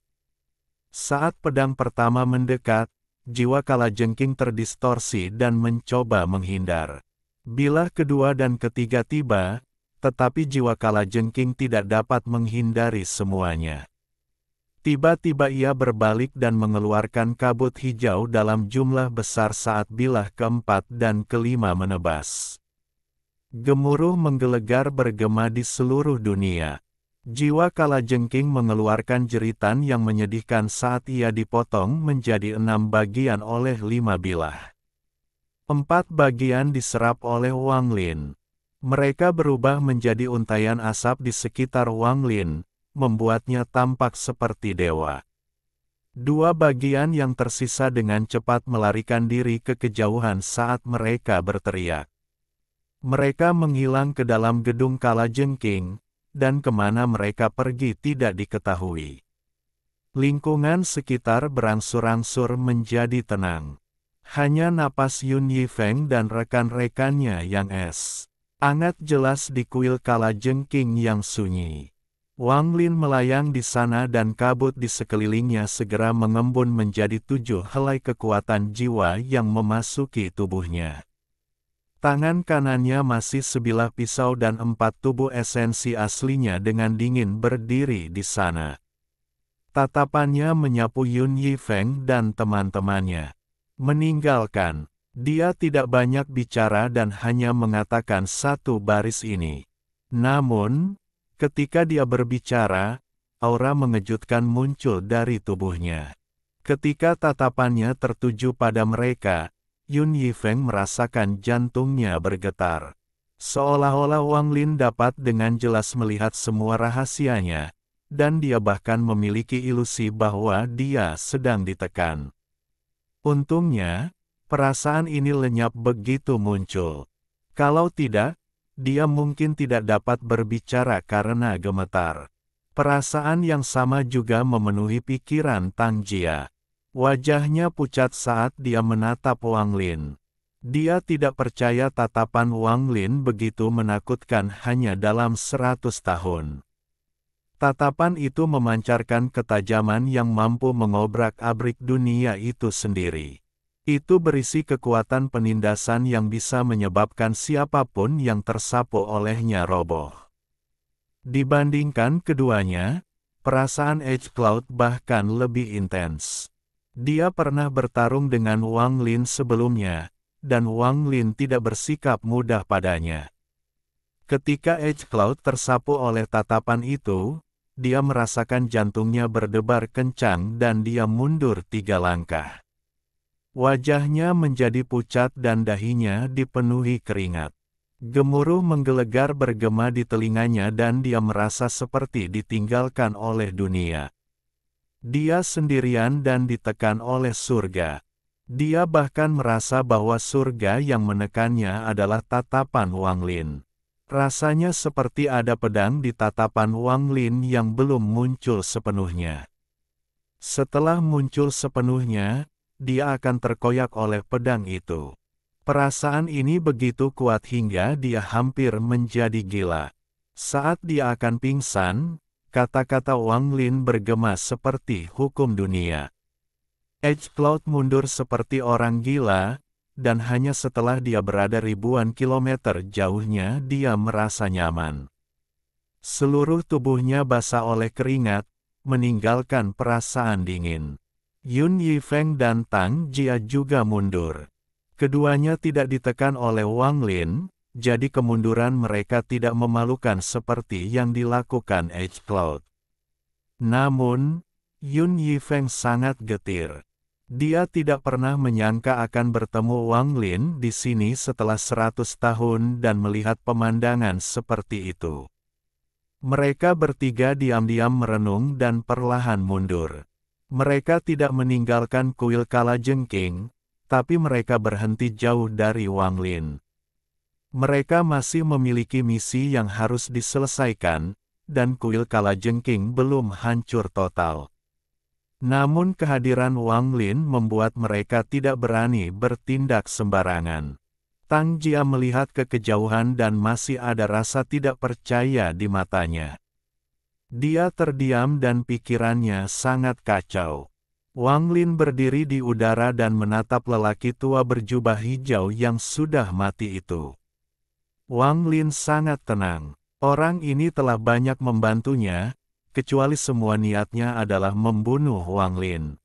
Saat pedang pertama mendekat, jiwa kalajengking terdistorsi dan mencoba menghindar. Bilah kedua dan ketiga tiba, tetapi jiwa kalajengking tidak dapat menghindari semuanya. Tiba-tiba ia berbalik dan mengeluarkan kabut hijau dalam jumlah besar saat bilah keempat dan kelima menebas. Gemuruh menggelegar bergema di seluruh dunia. Jiwa kalajengking mengeluarkan jeritan yang menyedihkan saat ia dipotong menjadi 6 bagian oleh 5 bilah. 4 bagian diserap oleh Wang Lin. Mereka berubah menjadi untaian asap di sekitar Wang Lin, membuatnya tampak seperti dewa. 2 bagian yang tersisa dengan cepat melarikan diri ke kejauhan saat mereka berteriak. Mereka menghilang ke dalam gedung kalajengking, dan kemana mereka pergi tidak diketahui. Lingkungan sekitar berangsur-angsur menjadi tenang. Hanya napas Yun Yifeng dan rekan-rekannya yang angat jelas di kuil kalajengking yang sunyi. Wang Lin melayang di sana dan kabut di sekelilingnya segera mengembun menjadi 7 helai kekuatan jiwa yang memasuki tubuhnya. Tangan kanannya masih sebilah pisau dan 4 tubuh esensi aslinya dengan dingin berdiri di sana. Tatapannya menyapu Yun Yifeng dan teman-temannya. Meninggalkan, dia tidak banyak bicara dan hanya mengatakan 1 baris ini. Namun, ketika dia berbicara, aura mengejutkan muncul dari tubuhnya. Ketika tatapannya tertuju pada mereka, Yun Yifeng merasakan jantungnya bergetar. Seolah-olah Wang Lin dapat dengan jelas melihat semua rahasianya, dan dia bahkan memiliki ilusi bahwa dia sedang ditekan. Untungnya, perasaan ini lenyap begitu muncul. Kalau tidak, dia mungkin tidak dapat berbicara karena gemetar. Perasaan yang sama juga memenuhi pikiran Tang Jia. Wajahnya pucat saat dia menatap Wang Lin. Dia tidak percaya tatapan Wang Lin begitu menakutkan hanya dalam 100 tahun. Tatapan itu memancarkan ketajaman yang mampu mengobrak-abrik dunia itu sendiri. Itu berisi kekuatan penindasan yang bisa menyebabkan siapapun yang tersapu olehnya roboh. Dibandingkan keduanya, perasaan Edge Cloud bahkan lebih intens. Dia pernah bertarung dengan Wang Lin sebelumnya, dan Wang Lin tidak bersikap mudah padanya. Ketika Edge Cloud tersapu oleh tatapan itu, dia merasakan jantungnya berdebar kencang dan dia mundur 3 langkah. Wajahnya menjadi pucat dan dahinya dipenuhi keringat. Gemuruh menggelegar bergema di telinganya dan dia merasa seperti ditinggalkan oleh dunia. Dia sendirian dan ditekan oleh surga. Dia bahkan merasa bahwa surga yang menekannya adalah tatapan Wang Lin. Rasanya seperti ada pedang di tatapan Wang Lin yang belum muncul sepenuhnya. Setelah muncul sepenuhnya, dia akan terkoyak oleh pedang itu. Perasaan ini begitu kuat hingga dia hampir menjadi gila. Saat dia akan pingsan, kata-kata Wang Lin bergema seperti hukum dunia. Edge Cloud mundur seperti orang gila, dan hanya setelah dia berada ribuan kilometer jauhnya dia merasa nyaman. Seluruh tubuhnya basah oleh keringat, meninggalkan perasaan dingin. Yun Yifeng dan Tang Jia juga mundur. Keduanya tidak ditekan oleh Wang Lin, jadi kemunduran mereka tidak memalukan seperti yang dilakukan Edge Cloud. Namun, Yun Yifeng sangat getir. Dia tidak pernah menyangka akan bertemu Wang Lin di sini setelah 100 tahun dan melihat pemandangan seperti itu. Mereka bertiga diam-diam merenung dan perlahan mundur. Mereka tidak meninggalkan kuil kalajengking, tapi mereka berhenti jauh dari Wang Lin. Mereka masih memiliki misi yang harus diselesaikan, dan kuil kalajengking belum hancur total. Namun kehadiran Wang Lin membuat mereka tidak berani bertindak sembarangan. Tang Jia melihat ke kejauhan dan masih ada rasa tidak percaya di matanya. Dia terdiam dan pikirannya sangat kacau. Wang Lin berdiri di udara dan menatap lelaki tua berjubah hijau yang sudah mati itu. Wang Lin sangat tenang. Orang ini telah banyak membantunya, kecuali semua niatnya adalah membunuh Wang Lin.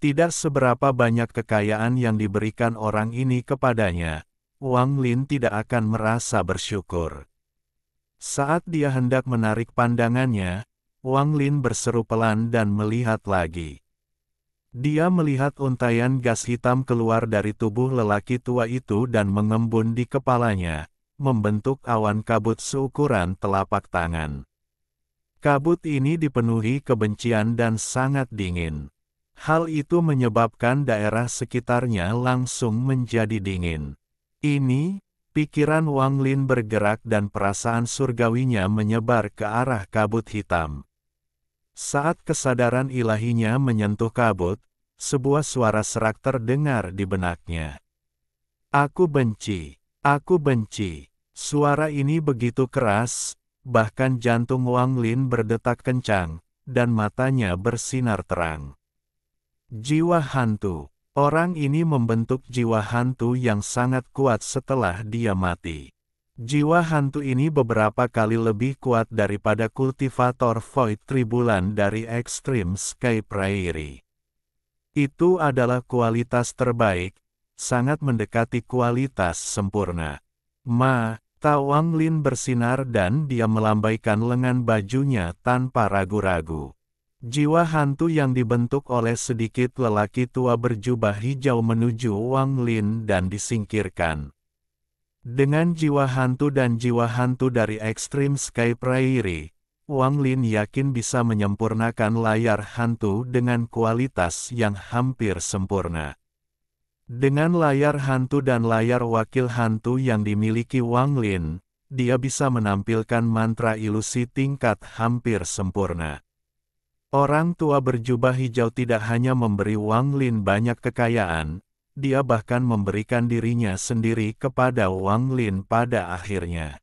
Tidak seberapa banyak kekayaan yang diberikan orang ini kepadanya, Wang Lin tidak akan merasa bersyukur. Saat dia hendak menarik pandangannya, Wang Lin berseru pelan dan melihat lagi. Dia melihat untaian gas hitam keluar dari tubuh lelaki tua itu dan mengembun di kepalanya, membentuk awan kabut seukuran telapak tangan. Kabut ini dipenuhi kebencian dan sangat dingin. Hal itu menyebabkan daerah sekitarnya langsung menjadi dingin. Ini, pikiran Wang Lin bergerak dan perasaan surgawinya menyebar ke arah kabut hitam. Saat kesadaran ilahinya menyentuh kabut, sebuah suara serak terdengar di benaknya. Aku benci, aku benci. Suara ini begitu keras, bahkan jantung Wang Lin berdetak kencang, dan matanya bersinar terang. Jiwa hantu. Orang ini membentuk jiwa hantu yang sangat kuat setelah dia mati. Jiwa hantu ini beberapa kali lebih kuat daripada kultivator Void Tribulan dari Extreme Sky Prairie. Itu adalah kualitas terbaik, sangat mendekati kualitas sempurna. Mata Wang Lin bersinar dan dia melambaikan lengan bajunya tanpa ragu-ragu. Jiwa hantu yang dibentuk oleh sedikit lelaki tua berjubah hijau menuju Wang Lin dan disingkirkan. Dengan jiwa hantu dan jiwa hantu dari Extreme Sky Prairie, Wang Lin yakin bisa menyempurnakan layar hantu dengan kualitas yang hampir sempurna. Dengan layar hantu dan layar wakil hantu yang dimiliki Wang Lin, dia bisa menampilkan mantra ilusi tingkat hampir sempurna. Orang tua berjubah hijau tidak hanya memberi Wang Lin banyak kekayaan, dia bahkan memberikan dirinya sendiri kepada Wang Lin pada akhirnya.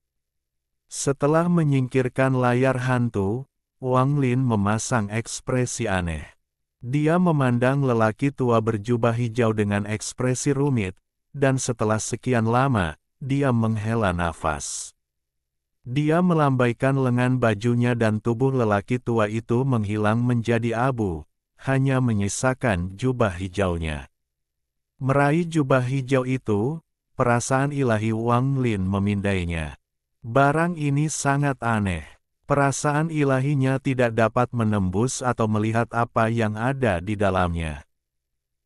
Setelah menyingkirkan layar hantu, Wang Lin memasang ekspresi aneh. Dia memandang lelaki tua berjubah hijau dengan ekspresi rumit, dan setelah sekian lama, dia menghela nafas. Dia melambaikan lengan bajunya dan tubuh lelaki tua itu menghilang menjadi abu, hanya menyisakan jubah hijaunya. Meraih jubah hijau itu, perasaan ilahi Wang Lin memindainya. Barang ini sangat aneh. Perasaan ilahinya tidak dapat menembus atau melihat apa yang ada di dalamnya.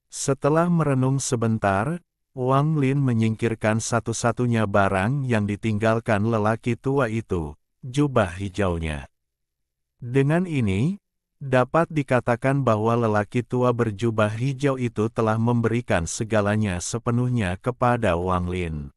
Setelah merenung sebentar, Wang Lin menyingkirkan satu-satunya barang yang ditinggalkan lelaki tua itu, jubah hijaunya. Dengan ini, dapat dikatakan bahwa lelaki tua berjubah hijau itu telah memberikan segalanya sepenuhnya kepada Wang Lin.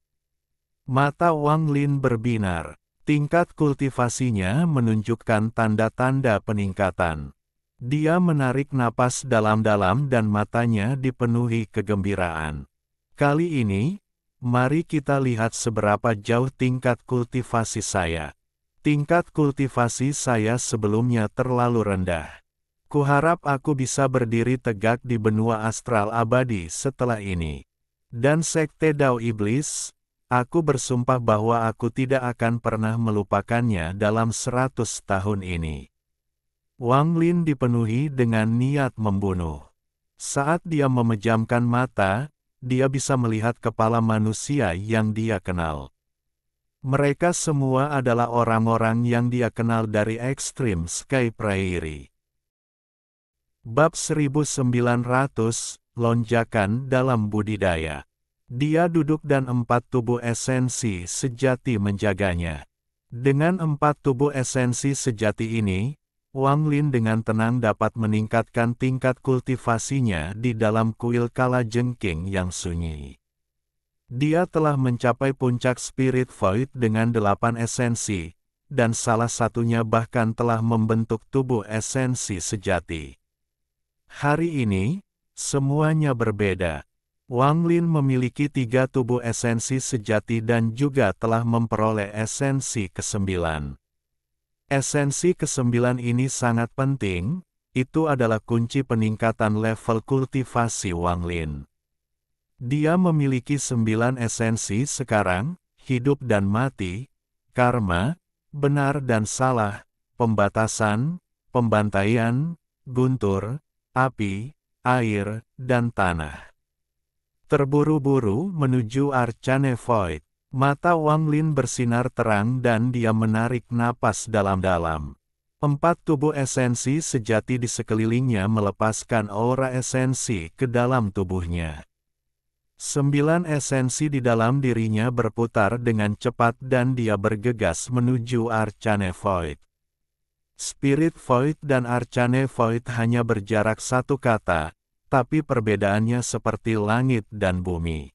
Mata Wang Lin berbinar. Tingkat kultivasinya menunjukkan tanda-tanda peningkatan. Dia menarik napas dalam-dalam dan matanya dipenuhi kegembiraan. Kali ini, mari kita lihat seberapa jauh tingkat kultivasi saya. Tingkat kultivasi saya sebelumnya terlalu rendah. Kuharap aku bisa berdiri tegak di benua astral abadi setelah ini. Dan Sekte Dao Iblis, aku bersumpah bahwa aku tidak akan pernah melupakannya dalam 100 tahun ini. Wang Lin dipenuhi dengan niat membunuh. Saat dia memejamkan mata, dia bisa melihat kepala manusia yang dia kenal. Mereka semua adalah orang-orang yang dia kenal dari Extreme Sky Prairie. Bab 1900, Lonjakan dalam budidaya. Dia duduk dan 4 tubuh esensi sejati menjaganya. Dengan 4 tubuh esensi sejati ini, Wang Lin dengan tenang dapat meningkatkan tingkat kultivasinya di dalam kuil kala jengking yang sunyi. Dia telah mencapai puncak Spirit Void dengan 8 esensi, dan salah satunya bahkan telah membentuk tubuh esensi sejati. Hari ini, semuanya berbeda. Wang Lin memiliki 3 tubuh esensi sejati dan juga telah memperoleh esensi ke-9. Esensi ke-9 ini sangat penting, itu adalah kunci peningkatan level kultivasi Wang Lin. Dia memiliki 9 esensi sekarang, hidup dan mati, karma, benar dan salah, pembatasan, pembantaian, guntur, api, air, dan tanah. Terburu-buru menuju Arcane Void. Mata Wang Lin bersinar terang dan dia menarik napas dalam-dalam. 4 tubuh esensi sejati di sekelilingnya melepaskan aura esensi ke dalam tubuhnya. 9 esensi di dalam dirinya berputar dengan cepat dan dia bergegas menuju Arcane Void. Spirit Void dan Arcane Void hanya berjarak 1 kata, tapi perbedaannya seperti langit dan bumi.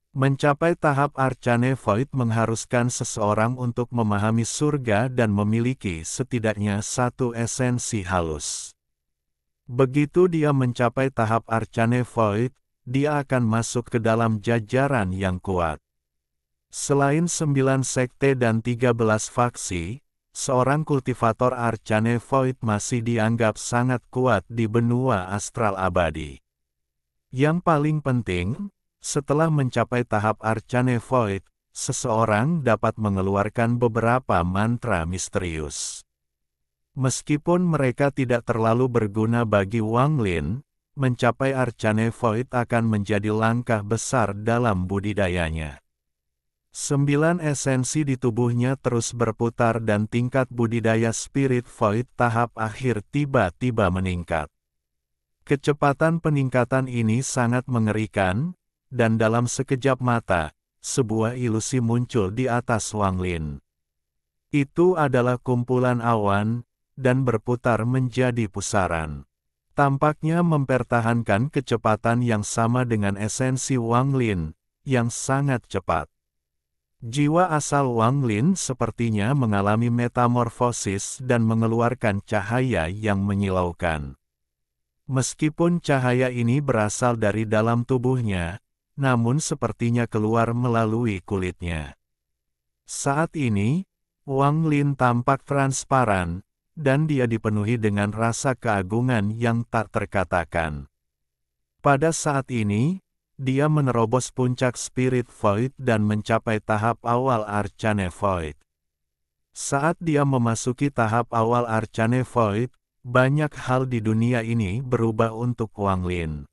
Mencapai tahap Arcane Void mengharuskan seseorang untuk memahami surga dan memiliki setidaknya 1 esensi halus. Begitu dia mencapai tahap Arcane Void, dia akan masuk ke dalam jajaran yang kuat. Selain 9 sekte dan 13 faksi, seorang kultivator Arcane Void masih dianggap sangat kuat di benua astral abadi. Yang paling penting, setelah mencapai tahap Arcane Void, seseorang dapat mengeluarkan beberapa mantra misterius. Meskipun mereka tidak terlalu berguna bagi Wang Lin, mencapai Arcane Void akan menjadi langkah besar dalam budidayanya. 9 esensi di tubuhnya terus berputar dan tingkat budidaya Spirit Void tahap akhir tiba-tiba meningkat. Kecepatan peningkatan ini sangat mengerikan, dan dalam sekejap mata, sebuah ilusi muncul di atas Wang Lin. Itu adalah kumpulan awan, dan berputar menjadi pusaran. Tampaknya mempertahankan kecepatan yang sama dengan esensi Wang Lin, yang sangat cepat. Jiwa asal Wang Lin sepertinya mengalami metamorfosis dan mengeluarkan cahaya yang menyilaukan. Meskipun cahaya ini berasal dari dalam tubuhnya, namun sepertinya keluar melalui kulitnya. Saat ini, Wang Lin tampak transparan, dan dia dipenuhi dengan rasa keagungan yang tak terkatakan. Pada saat ini, dia menerobos puncak Spirit Void dan mencapai tahap awal Arcane Void. Saat dia memasuki tahap awal Arcane Void, banyak hal di dunia ini berubah untuk Wang Lin.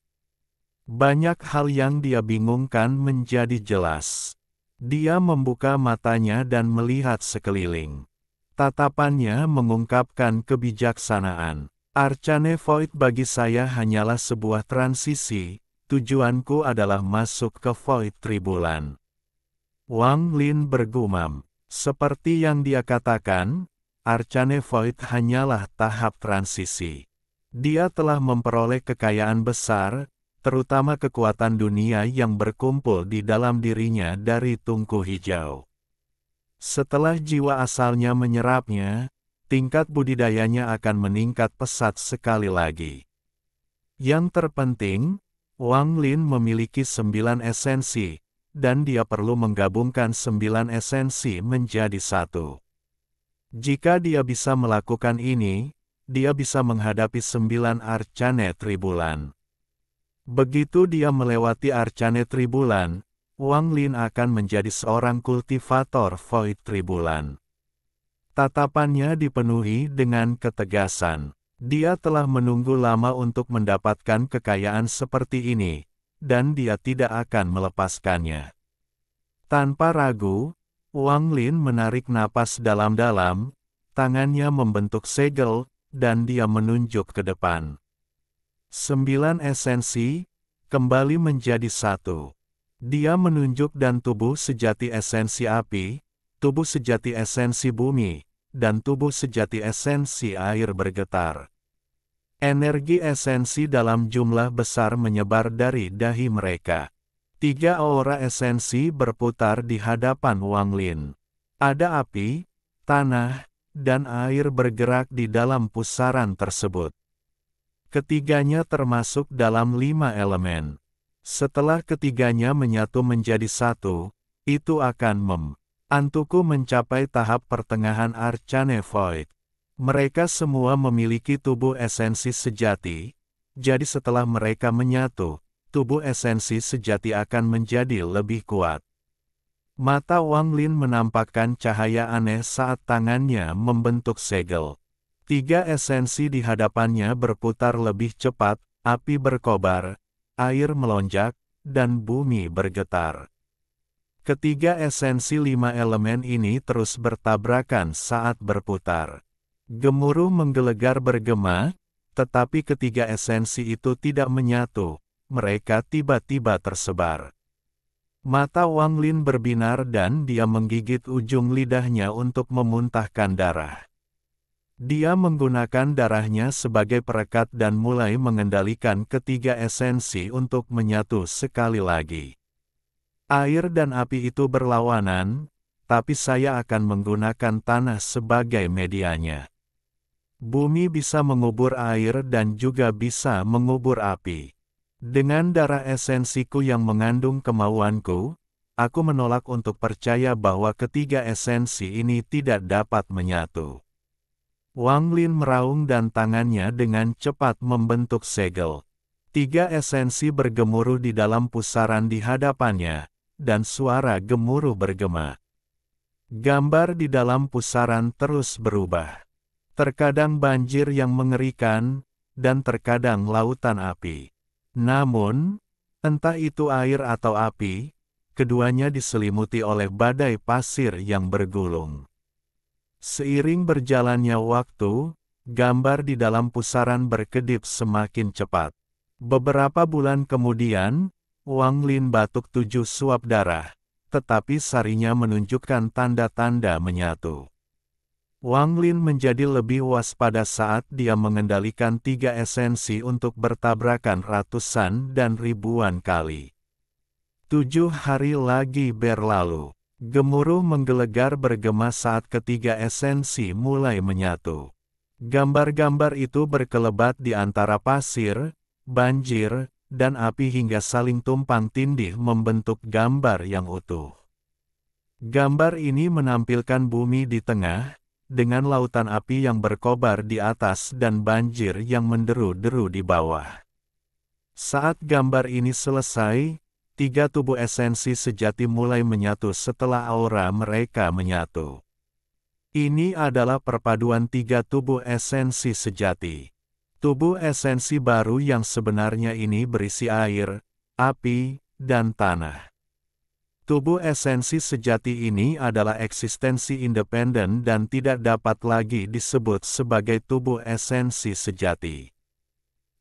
Banyak hal yang dia bingungkan menjadi jelas. Dia membuka matanya dan melihat sekeliling. Tatapannya mengungkapkan kebijaksanaan. Arcane Void bagi saya hanyalah sebuah transisi, tujuanku adalah masuk ke Void Tribulan. Wang Lin bergumam. Seperti yang dia katakan, Arcane Void hanyalah tahap transisi. Dia telah memperoleh kekayaan besar, terutama kekuatan dunia yang berkumpul di dalam dirinya dari tungku hijau. Setelah jiwa asalnya menyerapnya, tingkat budidayanya akan meningkat pesat sekali lagi. Yang terpenting, Wang Lin memiliki 9 esensi, dan dia perlu menggabungkan 9 esensi menjadi satu. Jika dia bisa melakukan ini, dia bisa menghadapi 9 Arcane Tribulan. Begitu dia melewati Arcane Tribulan, Wang Lin akan menjadi seorang kultivator Void Tribulan. Tatapannya dipenuhi dengan ketegasan. Dia telah menunggu lama untuk mendapatkan kekayaan seperti ini, dan dia tidak akan melepaskannya. Tanpa ragu, Wang Lin menarik napas dalam-dalam, tangannya membentuk segel, dan dia menunjuk ke depan. 9 esensi, kembali menjadi satu. Dia menunjuk dan tubuh sejati esensi api, tubuh sejati esensi bumi, dan tubuh sejati esensi air bergetar. Energi esensi dalam jumlah besar menyebar dari dahi mereka. 3 aura esensi berputar di hadapan Wang Lin. Ada api, tanah, dan air bergerak di dalam pusaran tersebut. Ketiganya termasuk dalam 5 elemen. Setelah ketiganya menyatu menjadi satu, itu akan Antuku mencapai tahap pertengahan Arcane Void. Mereka semua memiliki tubuh esensi sejati, jadi setelah mereka menyatu, tubuh esensi sejati akan menjadi lebih kuat. Mata Wang Lin menampakkan cahaya aneh saat tangannya membentuk segel. 3 esensi di hadapannya berputar lebih cepat, api berkobar, air melonjak, dan bumi bergetar. Ketiga esensi 5 elemen ini terus bertabrakan saat berputar. Gemuruh menggelegar bergema, tetapi ketiga esensi itu tidak menyatu, mereka tiba-tiba tersebar. Mata Wang Lin berbinar dan dia menggigit ujung lidahnya untuk memuntahkan darah. Dia menggunakan darahnya sebagai perekat dan mulai mengendalikan ketiga esensi untuk menyatu sekali lagi. Air dan api itu berlawanan, tapi saya akan menggunakan tanah sebagai medianya. Bumi bisa mengubur air dan juga bisa mengubur api. Dengan darah esensiku yang mengandung kemauanku, aku menolak untuk percaya bahwa ketiga esensi ini tidak dapat menyatu. Wang Lin meraung dan tangannya dengan cepat membentuk segel. 3 esensi bergemuruh di dalam pusaran di hadapannya, dan suara gemuruh bergema. Gambar di dalam pusaran terus berubah. Terkadang banjir yang mengerikan, dan terkadang lautan api. Namun, entah itu air atau api, keduanya diselimuti oleh badai pasir yang bergulung. Seiring berjalannya waktu, gambar di dalam pusaran berkedip semakin cepat. Beberapa bulan kemudian, Wang Lin batuk 7 suap darah, tetapi sarinya menunjukkan tanda-tanda menyatu. Wang Lin menjadi lebih waspada saat dia mengendalikan 3 esensi untuk bertabrakan ratusan dan ribuan kali. 7 hari lagi berlalu. Gemuruh menggelegar bergema saat ketiga esensi mulai menyatu. Gambar-gambar itu berkelebat di antara pasir, banjir, dan api hingga saling tumpang tindih membentuk gambar yang utuh. Gambar ini menampilkan bumi di tengah, dengan lautan api yang berkobar di atas dan banjir yang menderu-deru di bawah. Saat gambar ini selesai, 3 tubuh esensi sejati mulai menyatu setelah aura mereka menyatu. Ini adalah perpaduan 3 tubuh esensi sejati. Tubuh esensi baru yang sebenarnya ini berisi air, api, dan tanah. Tubuh esensi sejati ini adalah eksistensi independen dan tidak dapat lagi disebut sebagai tubuh esensi sejati.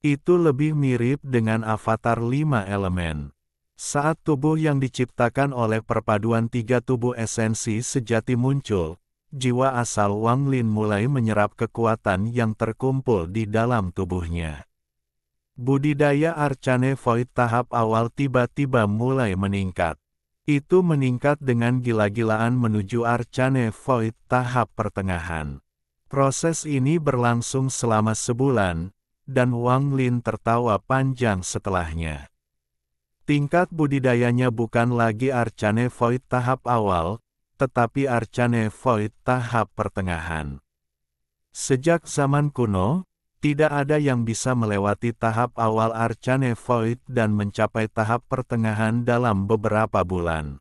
Itu lebih mirip dengan avatar 5 elemen. Saat tubuh yang diciptakan oleh perpaduan tiga tubuh esensi sejati muncul, jiwa asal Wang Lin mulai menyerap kekuatan yang terkumpul di dalam tubuhnya. Budidaya Arcane Void tahap awal tiba-tiba mulai meningkat. Itu meningkat dengan gila-gilaan menuju Arcane Void tahap pertengahan. Proses ini berlangsung selama sebulan, dan Wang Lin tertawa panjang setelahnya. Tingkat budidayanya bukan lagi Arcane Void tahap awal, tetapi Arcane Void tahap pertengahan. Sejak zaman kuno, tidak ada yang bisa melewati tahap awal Arcane Void dan mencapai tahap pertengahan dalam beberapa bulan.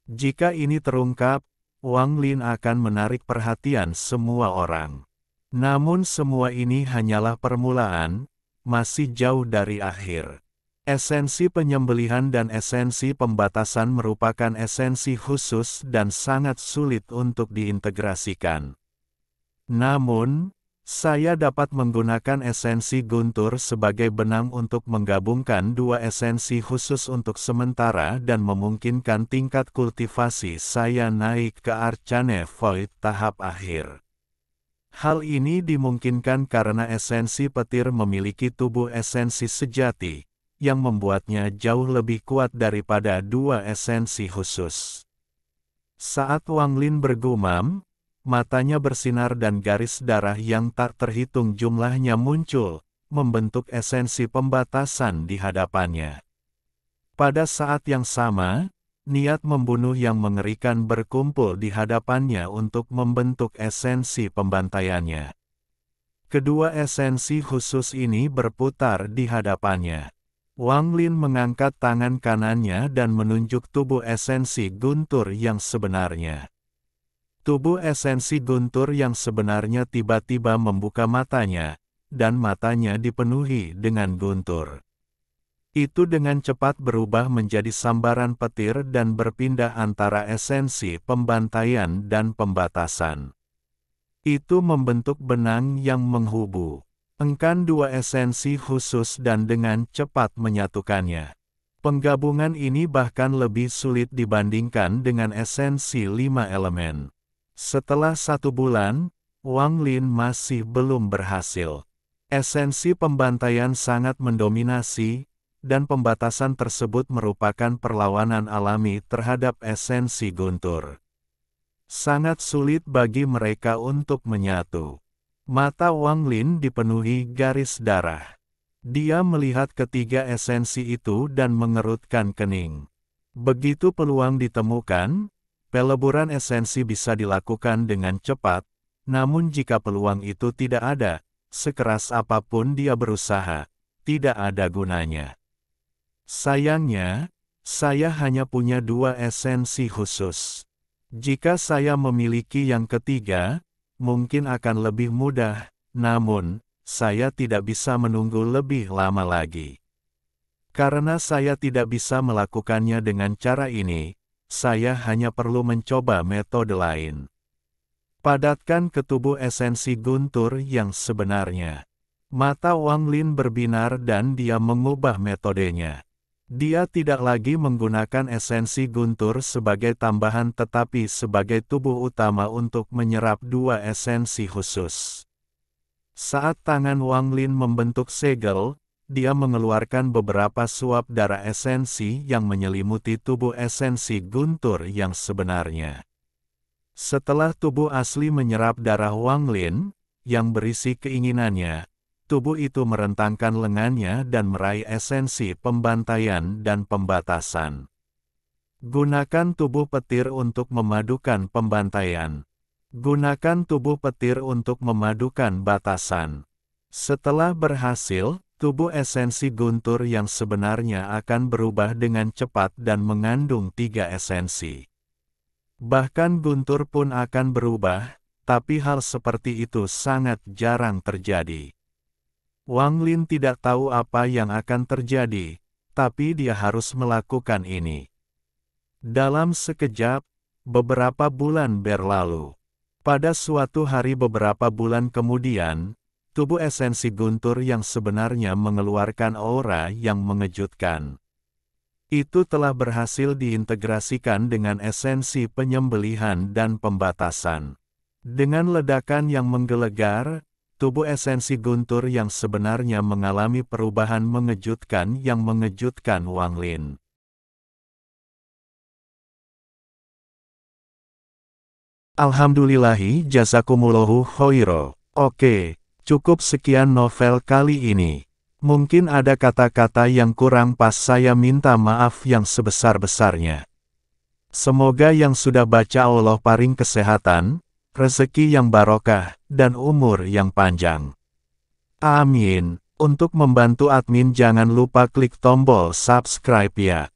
Jika ini terungkap, Wang Lin akan menarik perhatian semua orang. Namun semua ini hanyalah permulaan, masih jauh dari akhir. Esensi penyembelihan dan esensi pembatasan merupakan esensi khusus dan sangat sulit untuk diintegrasikan. Namun, saya dapat menggunakan esensi guntur sebagai benang untuk menggabungkan dua esensi khusus untuk sementara dan memungkinkan tingkat kultivasi saya naik ke Arcane Void tahap akhir. Hal ini dimungkinkan karena esensi petir memiliki tubuh esensi sejati, yang membuatnya jauh lebih kuat daripada dua esensi khusus. Saat Wang Lin bergumam, matanya bersinar dan garis darah yang tak terhitung jumlahnya muncul, membentuk esensi pembatasan di hadapannya. Pada saat yang sama, niat membunuh yang mengerikan berkumpul di hadapannya untuk membentuk esensi pembantaiannya. Kedua esensi khusus ini berputar di hadapannya. Wang Lin mengangkat tangan kanannya dan menunjuk tubuh esensi guntur yang sebenarnya. Tubuh esensi guntur yang sebenarnya tiba-tiba membuka matanya, dan matanya dipenuhi dengan guntur. Itu dengan cepat berubah menjadi sambaran petir dan berpindah antara esensi pembantaian dan pembatasan. Itu membentuk benang yang menghubungkan dua esensi khusus dan dengan cepat menyatukannya. Penggabungan ini bahkan lebih sulit dibandingkan dengan esensi 5 elemen. Setelah 1 bulan, Wang Lin masih belum berhasil. Esensi pembantaian sangat mendominasi, dan pembatasan tersebut merupakan perlawanan alami terhadap esensi guntur. Sangat sulit bagi mereka untuk menyatu. Mata Wang Lin dipenuhi garis darah. Dia melihat ketiga esensi itu dan mengerutkan kening. Begitu peluang ditemukan, peleburan esensi bisa dilakukan dengan cepat, namun jika peluang itu tidak ada, sekeras apapun dia berusaha, tidak ada gunanya. Sayangnya, saya hanya punya dua esensi khusus. Jika saya memiliki yang ketiga, mungkin akan lebih mudah, namun, saya tidak bisa menunggu lebih lama lagi. Karena saya tidak bisa melakukannya dengan cara ini, saya hanya perlu mencoba metode lain. Padatkan ke tubuh esensi guntur yang sebenarnya. Mata Wang Lin berbinar dan dia mengubah metodenya. Dia tidak lagi menggunakan esensi guntur sebagai tambahan tetapi sebagai tubuh utama untuk menyerap dua esensi khusus. Saat tangan Wang Lin membentuk segel, dia mengeluarkan beberapa suap darah esensi yang menyelimuti tubuh esensi guntur yang sebenarnya. Setelah tubuh asli menyerap darah Wang Lin, yang berisi keinginannya, tubuh itu merentangkan lengannya dan meraih esensi pembantaian dan pembatasan. Gunakan tubuh petir untuk memadukan pembantaian. Gunakan tubuh petir untuk memadukan batasan. Setelah berhasil, tubuh esensi guntur yang sebenarnya akan berubah dengan cepat dan mengandung 3 esensi. Bahkan guntur pun akan berubah, tapi hal seperti itu sangat jarang terjadi. Wang Lin tidak tahu apa yang akan terjadi, tapi dia harus melakukan ini. Dalam sekejap, beberapa bulan berlalu. Pada suatu hari beberapa bulan kemudian, tubuh esensi Guntur yang sebenarnya mengeluarkan aura yang mengejutkan. Itu telah berhasil diintegrasikan dengan esensi penyembelihan dan pembatasan. Dengan ledakan yang menggelegar, tubuh esensi Guntur yang sebenarnya mengalami perubahan mengejutkan yang mengejutkan Wang Lin. Alhamdulillahi jazakumullahu khairo. Oke, cukup sekian novel kali ini. Mungkin ada kata-kata yang kurang pas, saya minta maaf yang sebesar-besarnya. Semoga yang sudah baca Allah paring kesehatan, rezeki yang barokah, dan umur yang panjang. Amin. Untuk membantu admin jangan lupa klik tombol subscribe ya.